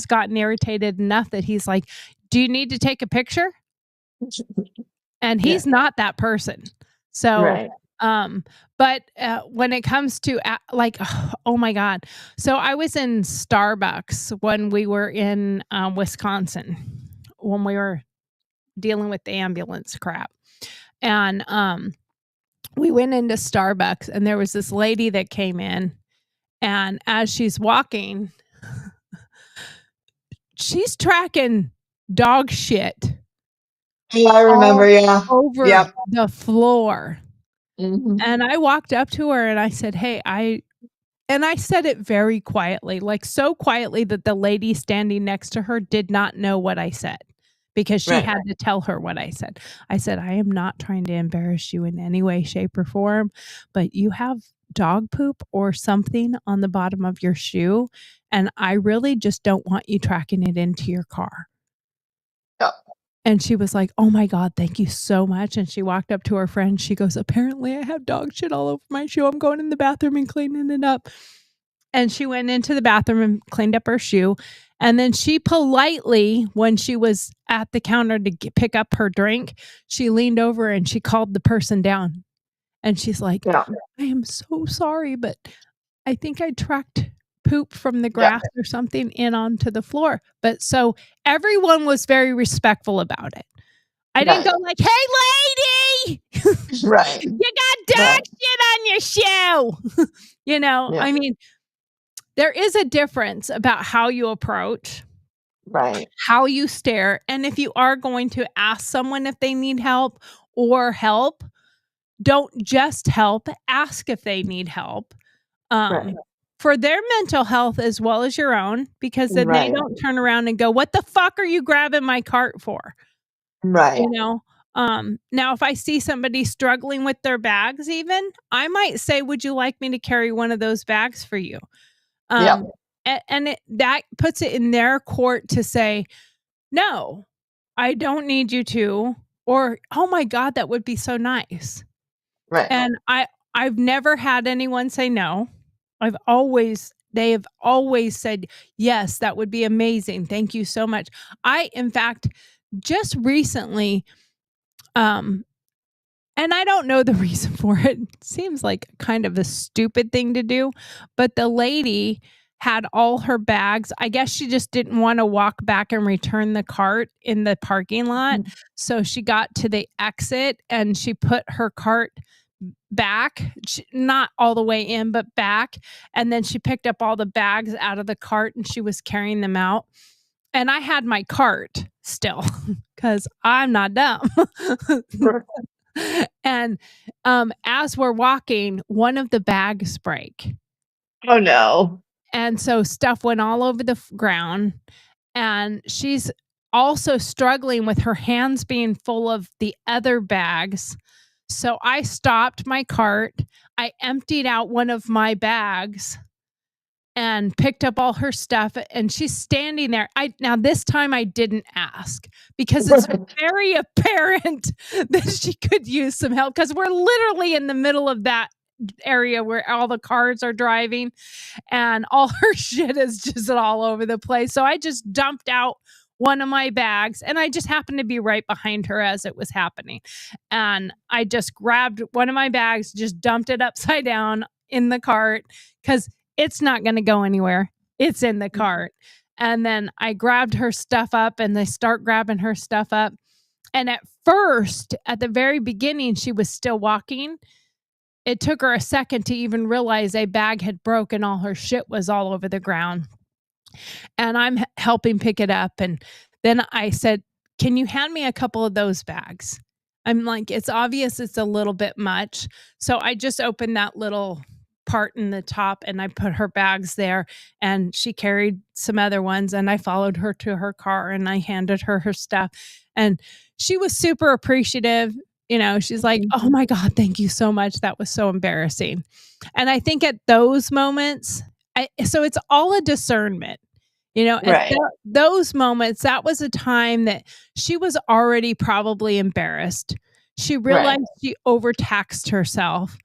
gotten irritated enough that he's like, "Do you need to take a picture?" And Yeah. he's not that person. So, Right. but, when it comes to like, oh my god. So I was in Starbucks when we were in, Wisconsin, when we were dealing with the ambulance crap, and, we went into Starbucks, and there was this lady that came in, and as she's walking, she's tracking dog shit Yeah, I remember. all Yeah. over Yep. the floor. Hmm. And I walked up to her and I said, "Hey, and I said it very quietly, like so quietly that the lady standing next to her did not know what I said because she Right. had to tell her what I said. I said, "I am not trying to embarrass you in any way, shape, or form, but you have dog poop or something on the bottom of your shoe, and I really just don't want you tracking it into your car." And she was like, "Oh my God, thank you so much." And she walked up to her friend. She goes, "Apparently, I have dog shit all over my shoe. I'm going in the bathroom and cleaning it up." And she went into the bathroom and cleaned up her shoe. And then she politely, when she was at the counter to pick up her drink, she leaned over and she called the person down. And she's like, Yeah. "I am so sorry, but I think I tracked poop from the Yeah. grass or something in onto the floor." But so everyone was very respectful about it. I didn't Right. go like, "Hey, lady, Right. you got dog Right. shit on your shoe." Yeah. I mean, there is a difference about how you approach, Right. how you stare, and if you are going to ask someone if they need help or help, don't just help, ask if they need help. Right. For their mental health as well as your own, because then they Right. don't turn around and go, "What the fuck are you grabbing my cart for?" Right. You know? Now if I see somebody struggling with their bags even, I might say, "Would you like me to carry one of those bags for you?" Yeah. That puts it in their court to say, "No, I don't need you to," or, "Oh my God, that would be so nice." Right. And I've never had anyone say no. They have always said, "Yes, that would be amazing. Thank you so much." In fact, just recently, um, and I don't know the reason for it. Seems like kind of a stupid thing to do, but the lady had all her bags. I guess she just didn't wanna walk back and return the cart in the parking lot, so she got to the exit and she put her cart back, not all the way in, but back, and then she picked up all the bags out of the cart and she was carrying them out, and I had my cart still because 'cause I'm not dumb. And, as we're walking, one of the bags break, Oh no. and so stuff went all over the ground, and she's also struggling with her hands being full of the other bags. So I stopped my cart, I emptied out one of my bags and picked up all her stuff, and she's standing there. Now this time I didn't ask because it's very apparent that she could use some help because we're literally in the middle of that area where all the cars are driving and all her shit is just all over the place. So I just dumped out one of my bags and I just happened to be right behind her as it was happening. And I just grabbed one of my bags, just dumped it upside down in the cart because it's not going to go anywhere. It's in the cart. And then I grabbed her stuff up and they start grabbing her stuff up. And at first, at the very beginning, she was still walking. It took her a second to even realize a bag had broken. All her shit was all over the ground. And I'm helping pick it up. And then I said, "Can you hand me a couple of those bags?" I'm like, it's obvious it's a little bit much. So I just opened that little part in the top and I put her bags there and she carried some other ones and I followed her to her car and I handed her her stuff and she was super appreciative. She's like, "Oh my God, thank you so much. That was so embarrassing." And I think at those moments, so it's all a discernment. At Right. those moments, that was a time that she was already probably embarrassed. She Right. realized she overtaxed herself,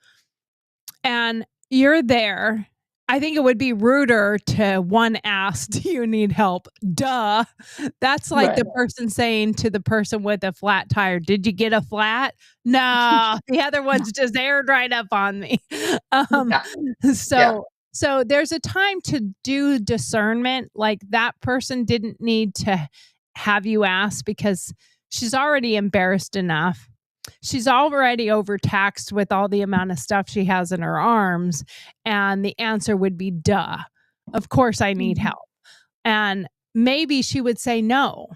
and you're there. I think it would be ruder to one ask, "Do you need help?" Duh. That's like Right. the person saying to the person with a flat tire, "Did you get a flat?" No, the other one's just aired right up on me. Um, Yeah. Yeah. so there's a time to do discernment. Like that person didn't need to have you ask because she's already embarrassed enough. She's already overtaxed with all the amount of stuff she has in her arms. And the answer would be, duh. Of course I need help. And maybe she would say no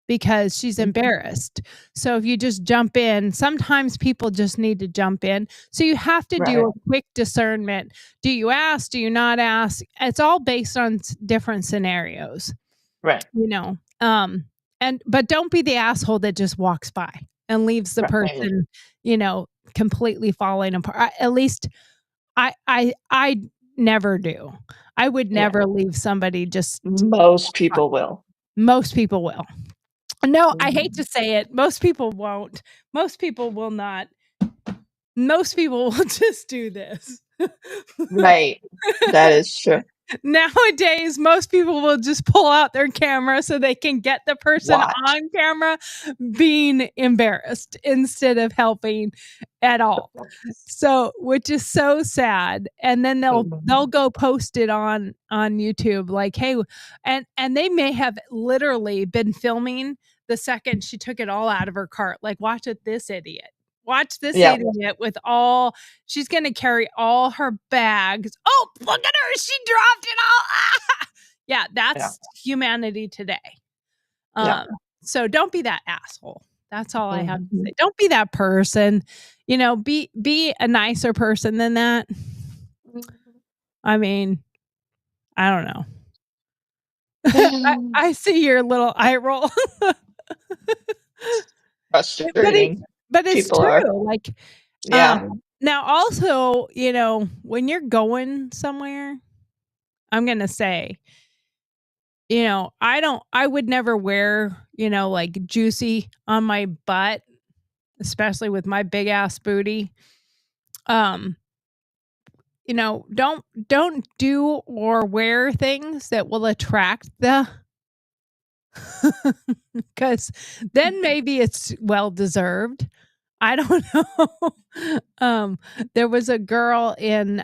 because she's embarrassed. So if you just jump in, sometimes people just need to jump in. So you have to do Right. a quick discernment. Do you ask? Do you not ask? It's all based on different scenarios, Right. but don't be the asshole that just walks by and leaves the Right. person, completely falling apart. At least I never do. I would Yeah. never leave somebody just Most people will. most people will. No, I hate to say it. Most people won't. Most people will not. Most people will just do this. Right. That is true. Nowadays, most people will just pull out their camera so they can get the person Watch. on camera being embarrassed instead of helping at all. So, which is so sad. And then they'll go post it on YouTube like, "Hey," and they may have literally been filming the second she took it all out of her cart. Like, "Watch it, this idiot. Watch this Yeah. idiot with all she's gonna carry all her bags. Oh, look at her, she dropped it all." Ah! Yeah, that's humanity today. Yeah. So don't be that asshole. That's all I have to Mhm. say. Don't be that person. You know, be a nicer person than that. I mean, I don't know. I see your little eye roll. Frustrating. But it's People are. true. Like, Yeah. now also, you know, when you're going somewhere, I'm gonna say, you know, I would never wear, you know, like juicy on my butt, especially with my big ass booty. Um, you know, don't do or wear things that will attract the because then maybe it's well deserved. I don't know. There was a girl in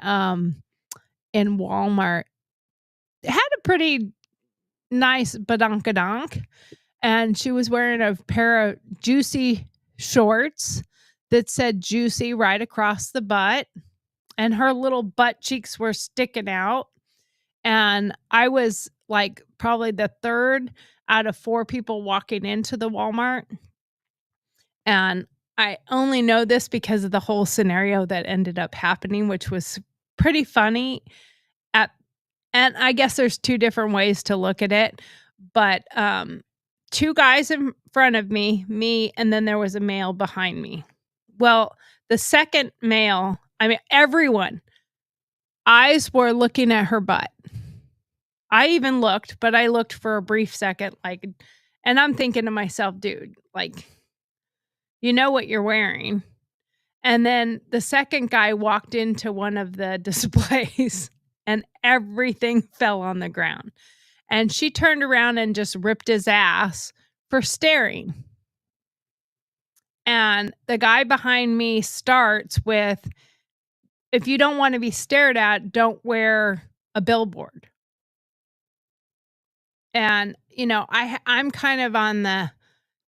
Walmart, had a pretty nice badonkadonk, and she was wearing a pair of juicy shorts that said juicy right across the butt, and her little butt cheeks were sticking out. And I was like probably the third out of 4 people walking into the Walmart. And I only know this because of the whole scenario that ended up happening, which was pretty funny at and I guess there's 2 different ways to look at it, but, 2 guys in front of me, and then there was a male behind me. Well, the second male, I mean, everyone, eyes were looking at her butt. I even looked, but I looked for a brief second, like, and I'm thinking to myself, "Dude, like, you know what you're wearing." And then the second guy walked into one of the displays, and everything fell on the ground. And she turned around and just ripped his ass for staring. And the guy behind me starts with, "If you don't wanna be stared at, don't wear a billboard." And, you know, I'm kind of on the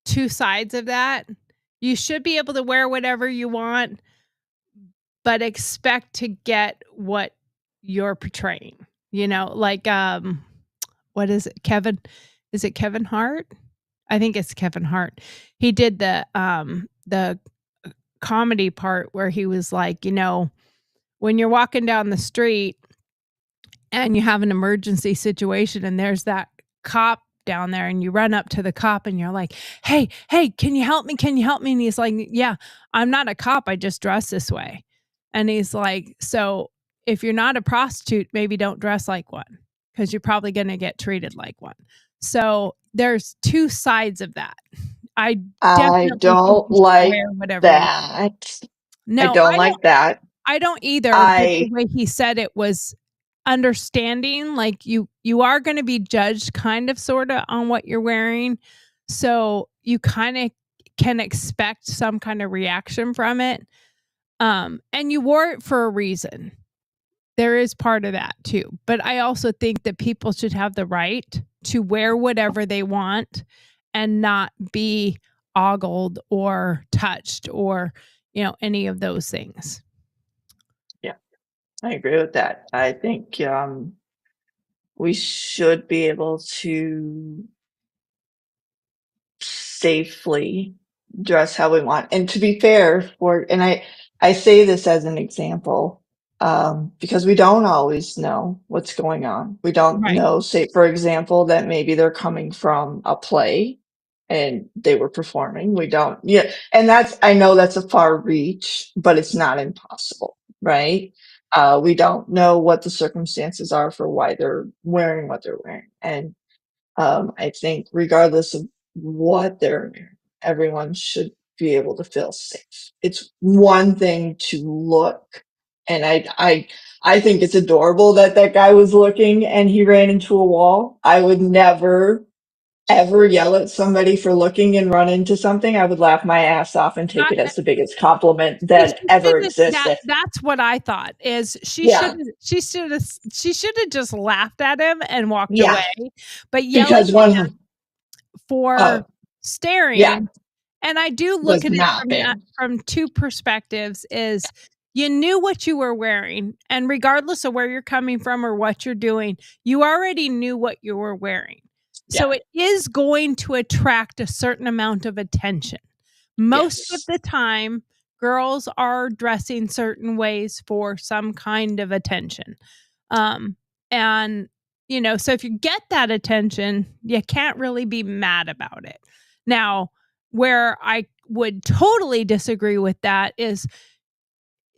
2 sides of that. You should be able to wear whatever you want, but expect to get what you're portraying. You know, like, what is it? Is it Kevin Hart? I think it's Kevin Hart. He did the comedy part where he was like, you know, when you're walking down the street and you have an emergency situation and there's that cop down there and you run up to the cop and you're like, "Hey, hey, can you help me? Can you help me?" And he's like, "Yeah, I'm not a cop. I just dress this way." And he's like, "So if you're not a prostitute, maybe don't dress like one because you're probably going to get treated like one." So there's 2 sides of that. I I definitely think don't you should like wear whatever you that. I No, don't like that. I don't either, but the I way he said it was understanding, like, you are gonna be judged kind of sorta on what you're wearing, so you kinda can expect some kinda reaction from it, and you wore it for a reason. There is part of that too, but I also think that people should have the right to wear whatever they want and not be ogled or touched or, you know, any of those things. Yeah, I agree with that. I think, we should be able to safely dress how we want. And to be fair, I say this as an example, because we don't always know what's going on. We don't Right. know, say, for example, that maybe they're coming from a play and they were performing. We don't, yeah. And I know that's a far reach, but it's not impossible, right? We don't know what the circumstances are for why they're wearing what they're wearing. And I think regardless of what they're wearing. Everyone should be able to feel safe. It's one thing to look, and I think it's adorable that that guy was looking and he ran into a wall. I would never ever yell at somebody for looking and run into something. I would laugh my ass off and take I, it as the biggest compliment She that ever shouldn't- existed. that's what I thought is Yeah. she should have just laughed at him and walked Yeah. away. But yelling Because one, for oh, staring, yeah, and I do was look at it not from bad. from two perspectives is you knew what you were wearing, and regardless of where you're coming from or what you're doing, you already knew what you were wearing. So Yeah. it is going to attract a certain amount of attention. Most of Yes. the time, girls are dressing certain ways for some kind of attention. And you know, so if you get that attention, you can't really be mad about it. Now, where I would totally disagree with that is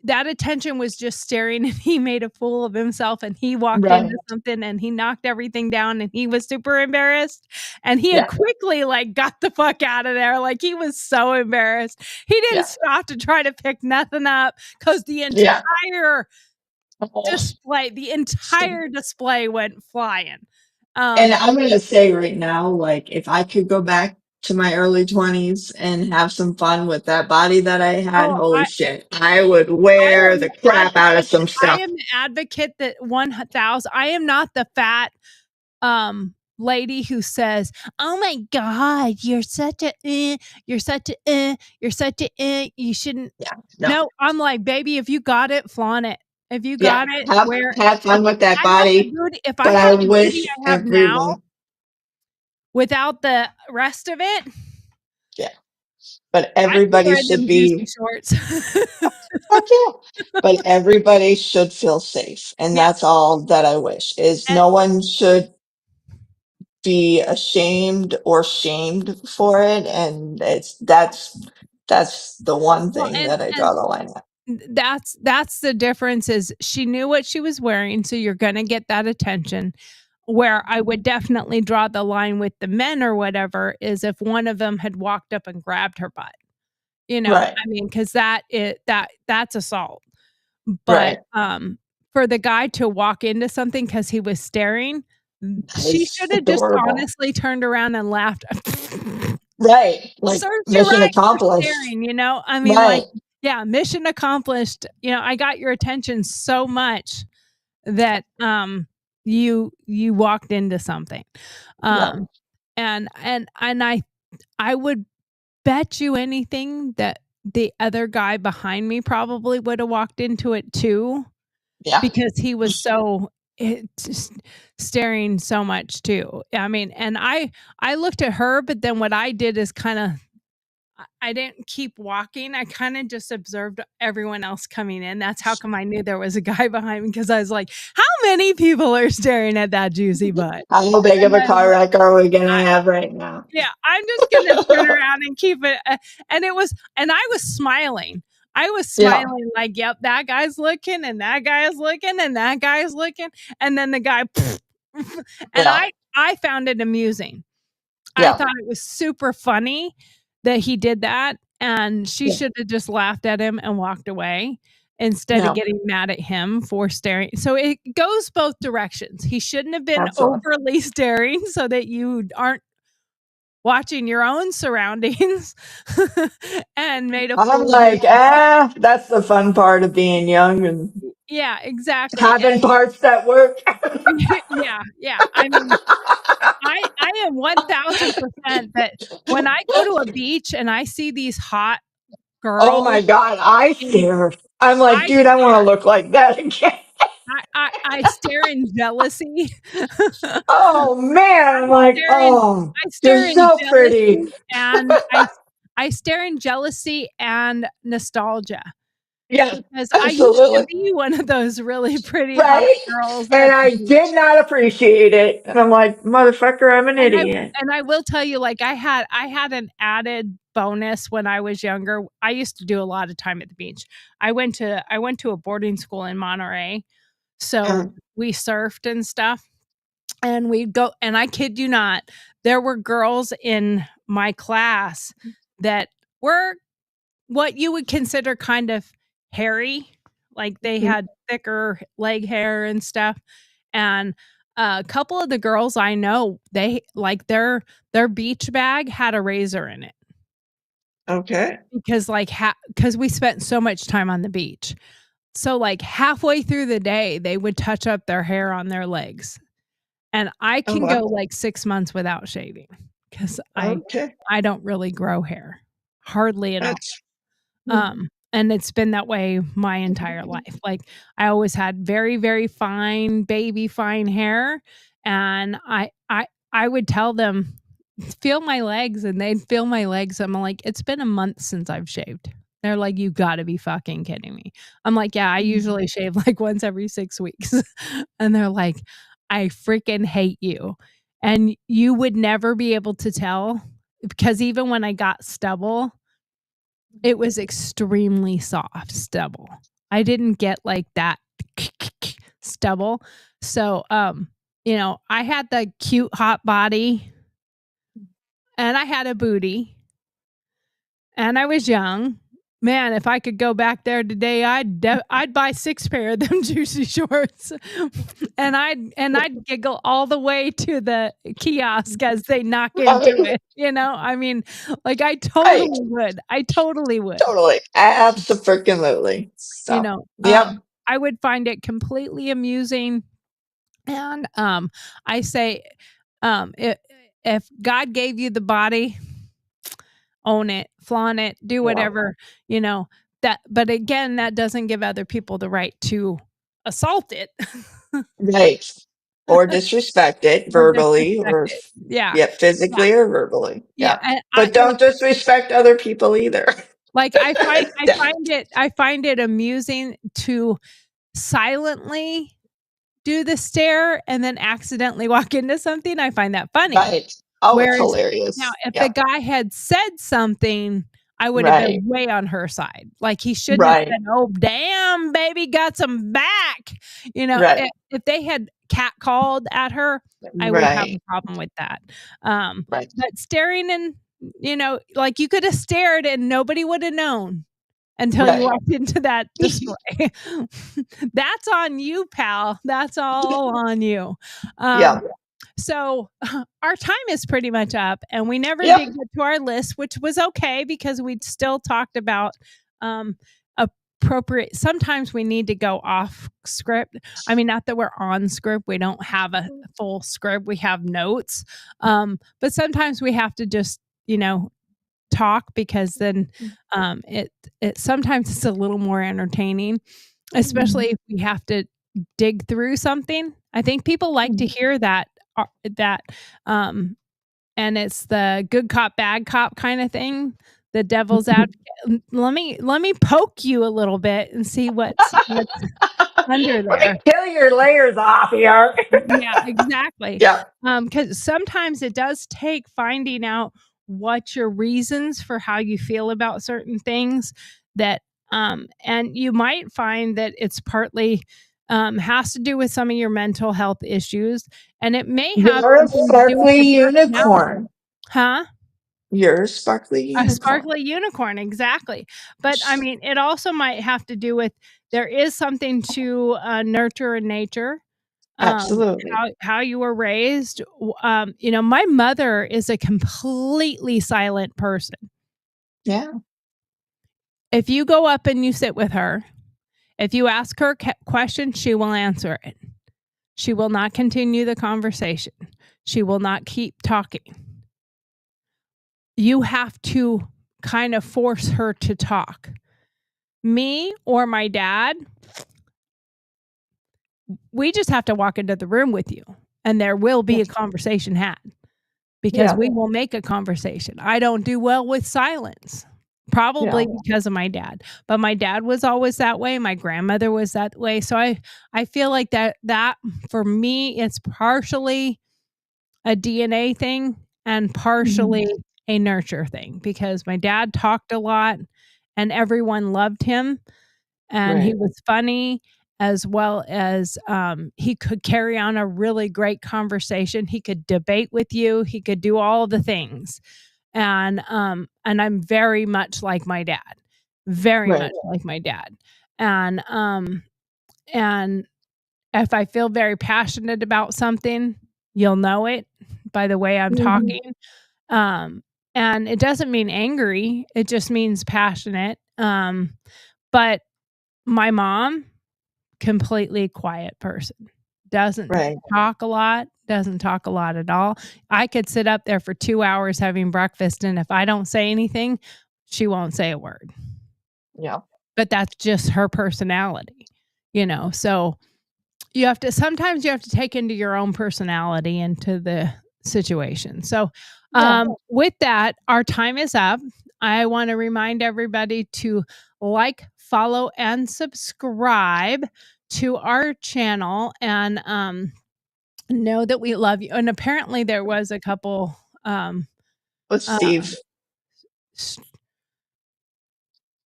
that attention was just staring and he made a fool of himself and he walked Right. into something and he knocked everything down and he was super embarrassed and he Yeah. had quickly like got the fuck out of there. Like he was so embarrassed. He didn't Yeah. stop to try to pick nothing up because the Yeah. entire Oh. display went flying. And I'm gonna say right now, like, if I could go back to my early 20s and have some fun with that body that I had, Oh, holy shit, I would wear the crap out of some I stuff. am the advocate that 1,000. I am not the fat lady who says, "Oh my god, you're such a you're such a you're such a you shouldn't." Yeah. No, I'm like, baby, if you got it, flaunt it. If you Yeah. got it, Have wear have fun with that I had the body. booty if I But I had the booty wish I have now everyone, without the rest of it, yeah. But I'd be everybody wearing should them juicy be, shorts. fuck yeah. But everybody should feel safe. And Yeah. that's all that I wish is And no one should be ashamed or shamed for it. And that's the one well, thing that I draw the line at. that's the difference is she knew what she was wearing, so you're gonna get that attention. Where I would definitely draw the line with the men or whatever is if one of them had walked up and grabbed her butt. You know, Right. I mean, because that's assault. Right. But for the guy to walk into something because he was staring, she It's should have just adorable. honestly turned around and laughed. Right. Like Serves you mission right for accomplished. staring, you know? I mean, like, Right. yeah, mission accomplished. You know, I got your attention so much that you walked into something. Right. And I would bet you anything that the other guy behind me probably would have walked into it too Yeah. because he was so just staring so much too. I mean, and I looked at her, but then what I did is kind of I didn't keep walking. I kind of just observed everyone else coming in. That's how come I knew there was a guy behind me because I was like, how many people are staring at that juicy butt? How big of And a then car wreck are we gonna have right now? yeah, I'm just gonna turn around and keep it. And I was smiling. I was Yeah. smiling like, yep, that guy's looking, and that guy is looking, and that guy is looking, and then the guy, and Yeah. I found it amusing. I Yeah. thought it was super funny that he did that, and she Yeah. should have just laughed at him and walked away instead Yeah. of getting mad at him for staring. So it goes both directions. He shouldn't have been Absolutely. overly staring so that you aren't watching your own surroundings and made a fool I'm of like, yourself. that's the fun part of being young and Yeah, exactly. having parts that work. Yeah. I mean, I am 1,000% that when I go to a beach and I see these hot Oh my girls, God, I and stare. I'm like, I dude, I want to look like that again. I stare in jealousy. Oh man, I'm like, oh, I stare you're in so jealousy pretty. and I stare in jealousy and nostalgia Yeah, because I used to absolutely. be one of those really pretty hot Right? girls And at the I beach. did not appreciate it. And I'm like, motherfucker, I'm an idiot. And I will tell you, like I had an added bonus when I was younger. I used to do a lot of time at the beach. I went to a boarding school in Monterey, so we surfed and stuff. And we'd go, and I kid you not, there were girls in my class that were what you would consider kind of hairy, like they had thicker leg hair and stuff. And a couple of the girls I know, they like their beach bag had a razor in it Okay. because because we spent so much time on the beach. So like halfway through the day, they would touch up their hair on their legs. And I Oh, can wow. go like 6 months without shaving because Okay. I don't really grow hair, hardly at all. That's And it's been that way my entire life. Like I always had very, very fine, baby fine hair. And I would tell them, feel my legs, and they'd feel my legs. I'm like, it's been a month since I've shaved. They're like, you gotta be fucking kidding me. I'm like, yeah, I usually shave like once every 6 weeks. And they're like, I freaking hate you. And you would never be able to tell because even when I got stubble, it was extremely soft stubble. I didn't get like that stubble. So, I had the cute hot body and I had a booty and I was young. Man, if I could go back there today, I'd buy 6 pair of them juicy shorts, and I'd giggle all the way to the kiosk as they knock into it. I mean, like I totally would. I totally would. Totally. Abso-freaking-lutely. You So, know, yep. I would find it completely amusing, and I say, if God gave you the body, own it, flaunt it, do Yeah. whatever, that, but again, that doesn't give other people the right to assault it. Right. Or disrespect it Or verbally disrespect or it. Yeah. yeah, physically or verbally. Yeah. Yeah. And But don't disrespect other people either. like I find it amusing to silently do the stare and then accidentally walk into something. I find that funny. Right. Oh, it's Whereas hilarious. now, if Yeah. the guy had said something, I would have Right. been way on her side. Like he shouldn't have Right. said, "Oh, damn, baby, got some back." Right. If they had catcalled at her, I would have a Right. problem with that. Right. But staring and like you could have stared and nobody would have known until you Right. walked into that display. That's on you, pal. That's all on you. Yeah. So our time is pretty much up, and we never Yep. did get to our list, which was okay because we'd still talked about appropriate. Sometimes we need to go off script. I mean, not that we're on script. We don't have a full script. We have notes. But sometimes we have to just, talk because then it sometimes it's a little more entertaining, especially if we have to dig through something. I think people like to hear that and it's the good cop bad cop kind of thing, the devil's advocate. Let me poke you a little bit and see what's under Let there. me kill your layers off here. Yeah, exactly. Yeah. Because sometimes it does take finding out what your reasons for how you feel about certain things that and you might find that it's partly has to do with some of your mental health issues, and it may have You're a something to do with sparkly your personality. unicorn. Huh? You're a sparkly A unicorn. sparkly unicorn, exactly. But I mean, it also might have to do with there is something to nurture in nature. Absolutely. How you were raised. My mother is a completely silent person. Yeah. If you go up and you sit with her, if you ask her a question, she will answer it. She will not continue the conversation. She will not keep talking. You have to kind of force her to talk. Me or my dad, we just have to walk into the room with you and there will be a conversation had because we will make a conversation. I don't do well with silence, probably because of my dad, but my dad was always that way. My grandmother was that way. So I feel like that for me, it's partially a DNA thing and partially a nurture thing because my dad talked a lot and everyone loved him and he was funny, as well as he could carry on a really great conversation. He could debate with you. He could do all the things. And I'm very much like my dad. Very Right. much like my dad. And if I feel very passionate about something, you'll know it by the way I'm Mhm. talking. And it doesn't mean angry, it just means passionate. But my mom, completely quiet person. Doesn't Right. talk a lot, doesn't talk a lot at all. I could sit up there for 2 hours having breakfast, and if I don't say anything, she won't say a word. Yeah. But that's just her personality, you know? So sometimes you have to take into your own personality into the situation. So, Yeah. with that, our time is up. I wanna remind everybody to like, follow, and subscribe to our channel, and, know that we love you. And apparently there was a couple, With uh, Steve. s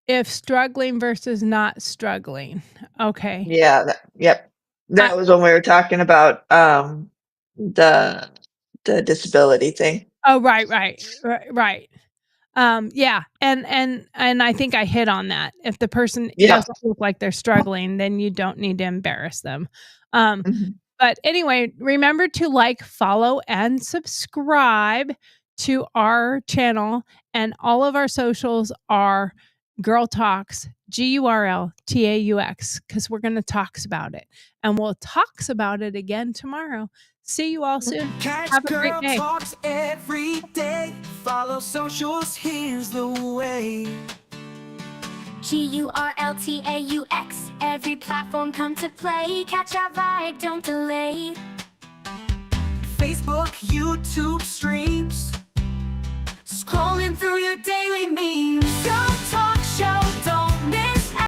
if struggling versus not struggling. Okay. Yeah. Yep. I That was when we were talking about the disability thing. Oh, right. Yeah, and I think I hit on that. If the person Yeah. doesn't look like they're struggling, then you don't need to embarrass them. Um, Mhm. but anyway, remember to like, follow, and subscribe to our channel, and all of our socials are Girl Talks, GURLTAUX, because we're gonna talks about it, and we'll talks about it again tomorrow. See you all soon. Catch Have a great Girl day. Talks every day. Follow socials, here's the way. GURLTAUX. Every platform come to play. Catch our vibe, don't delay. Facebook, YouTube streams. Scrolling through your daily memes. Go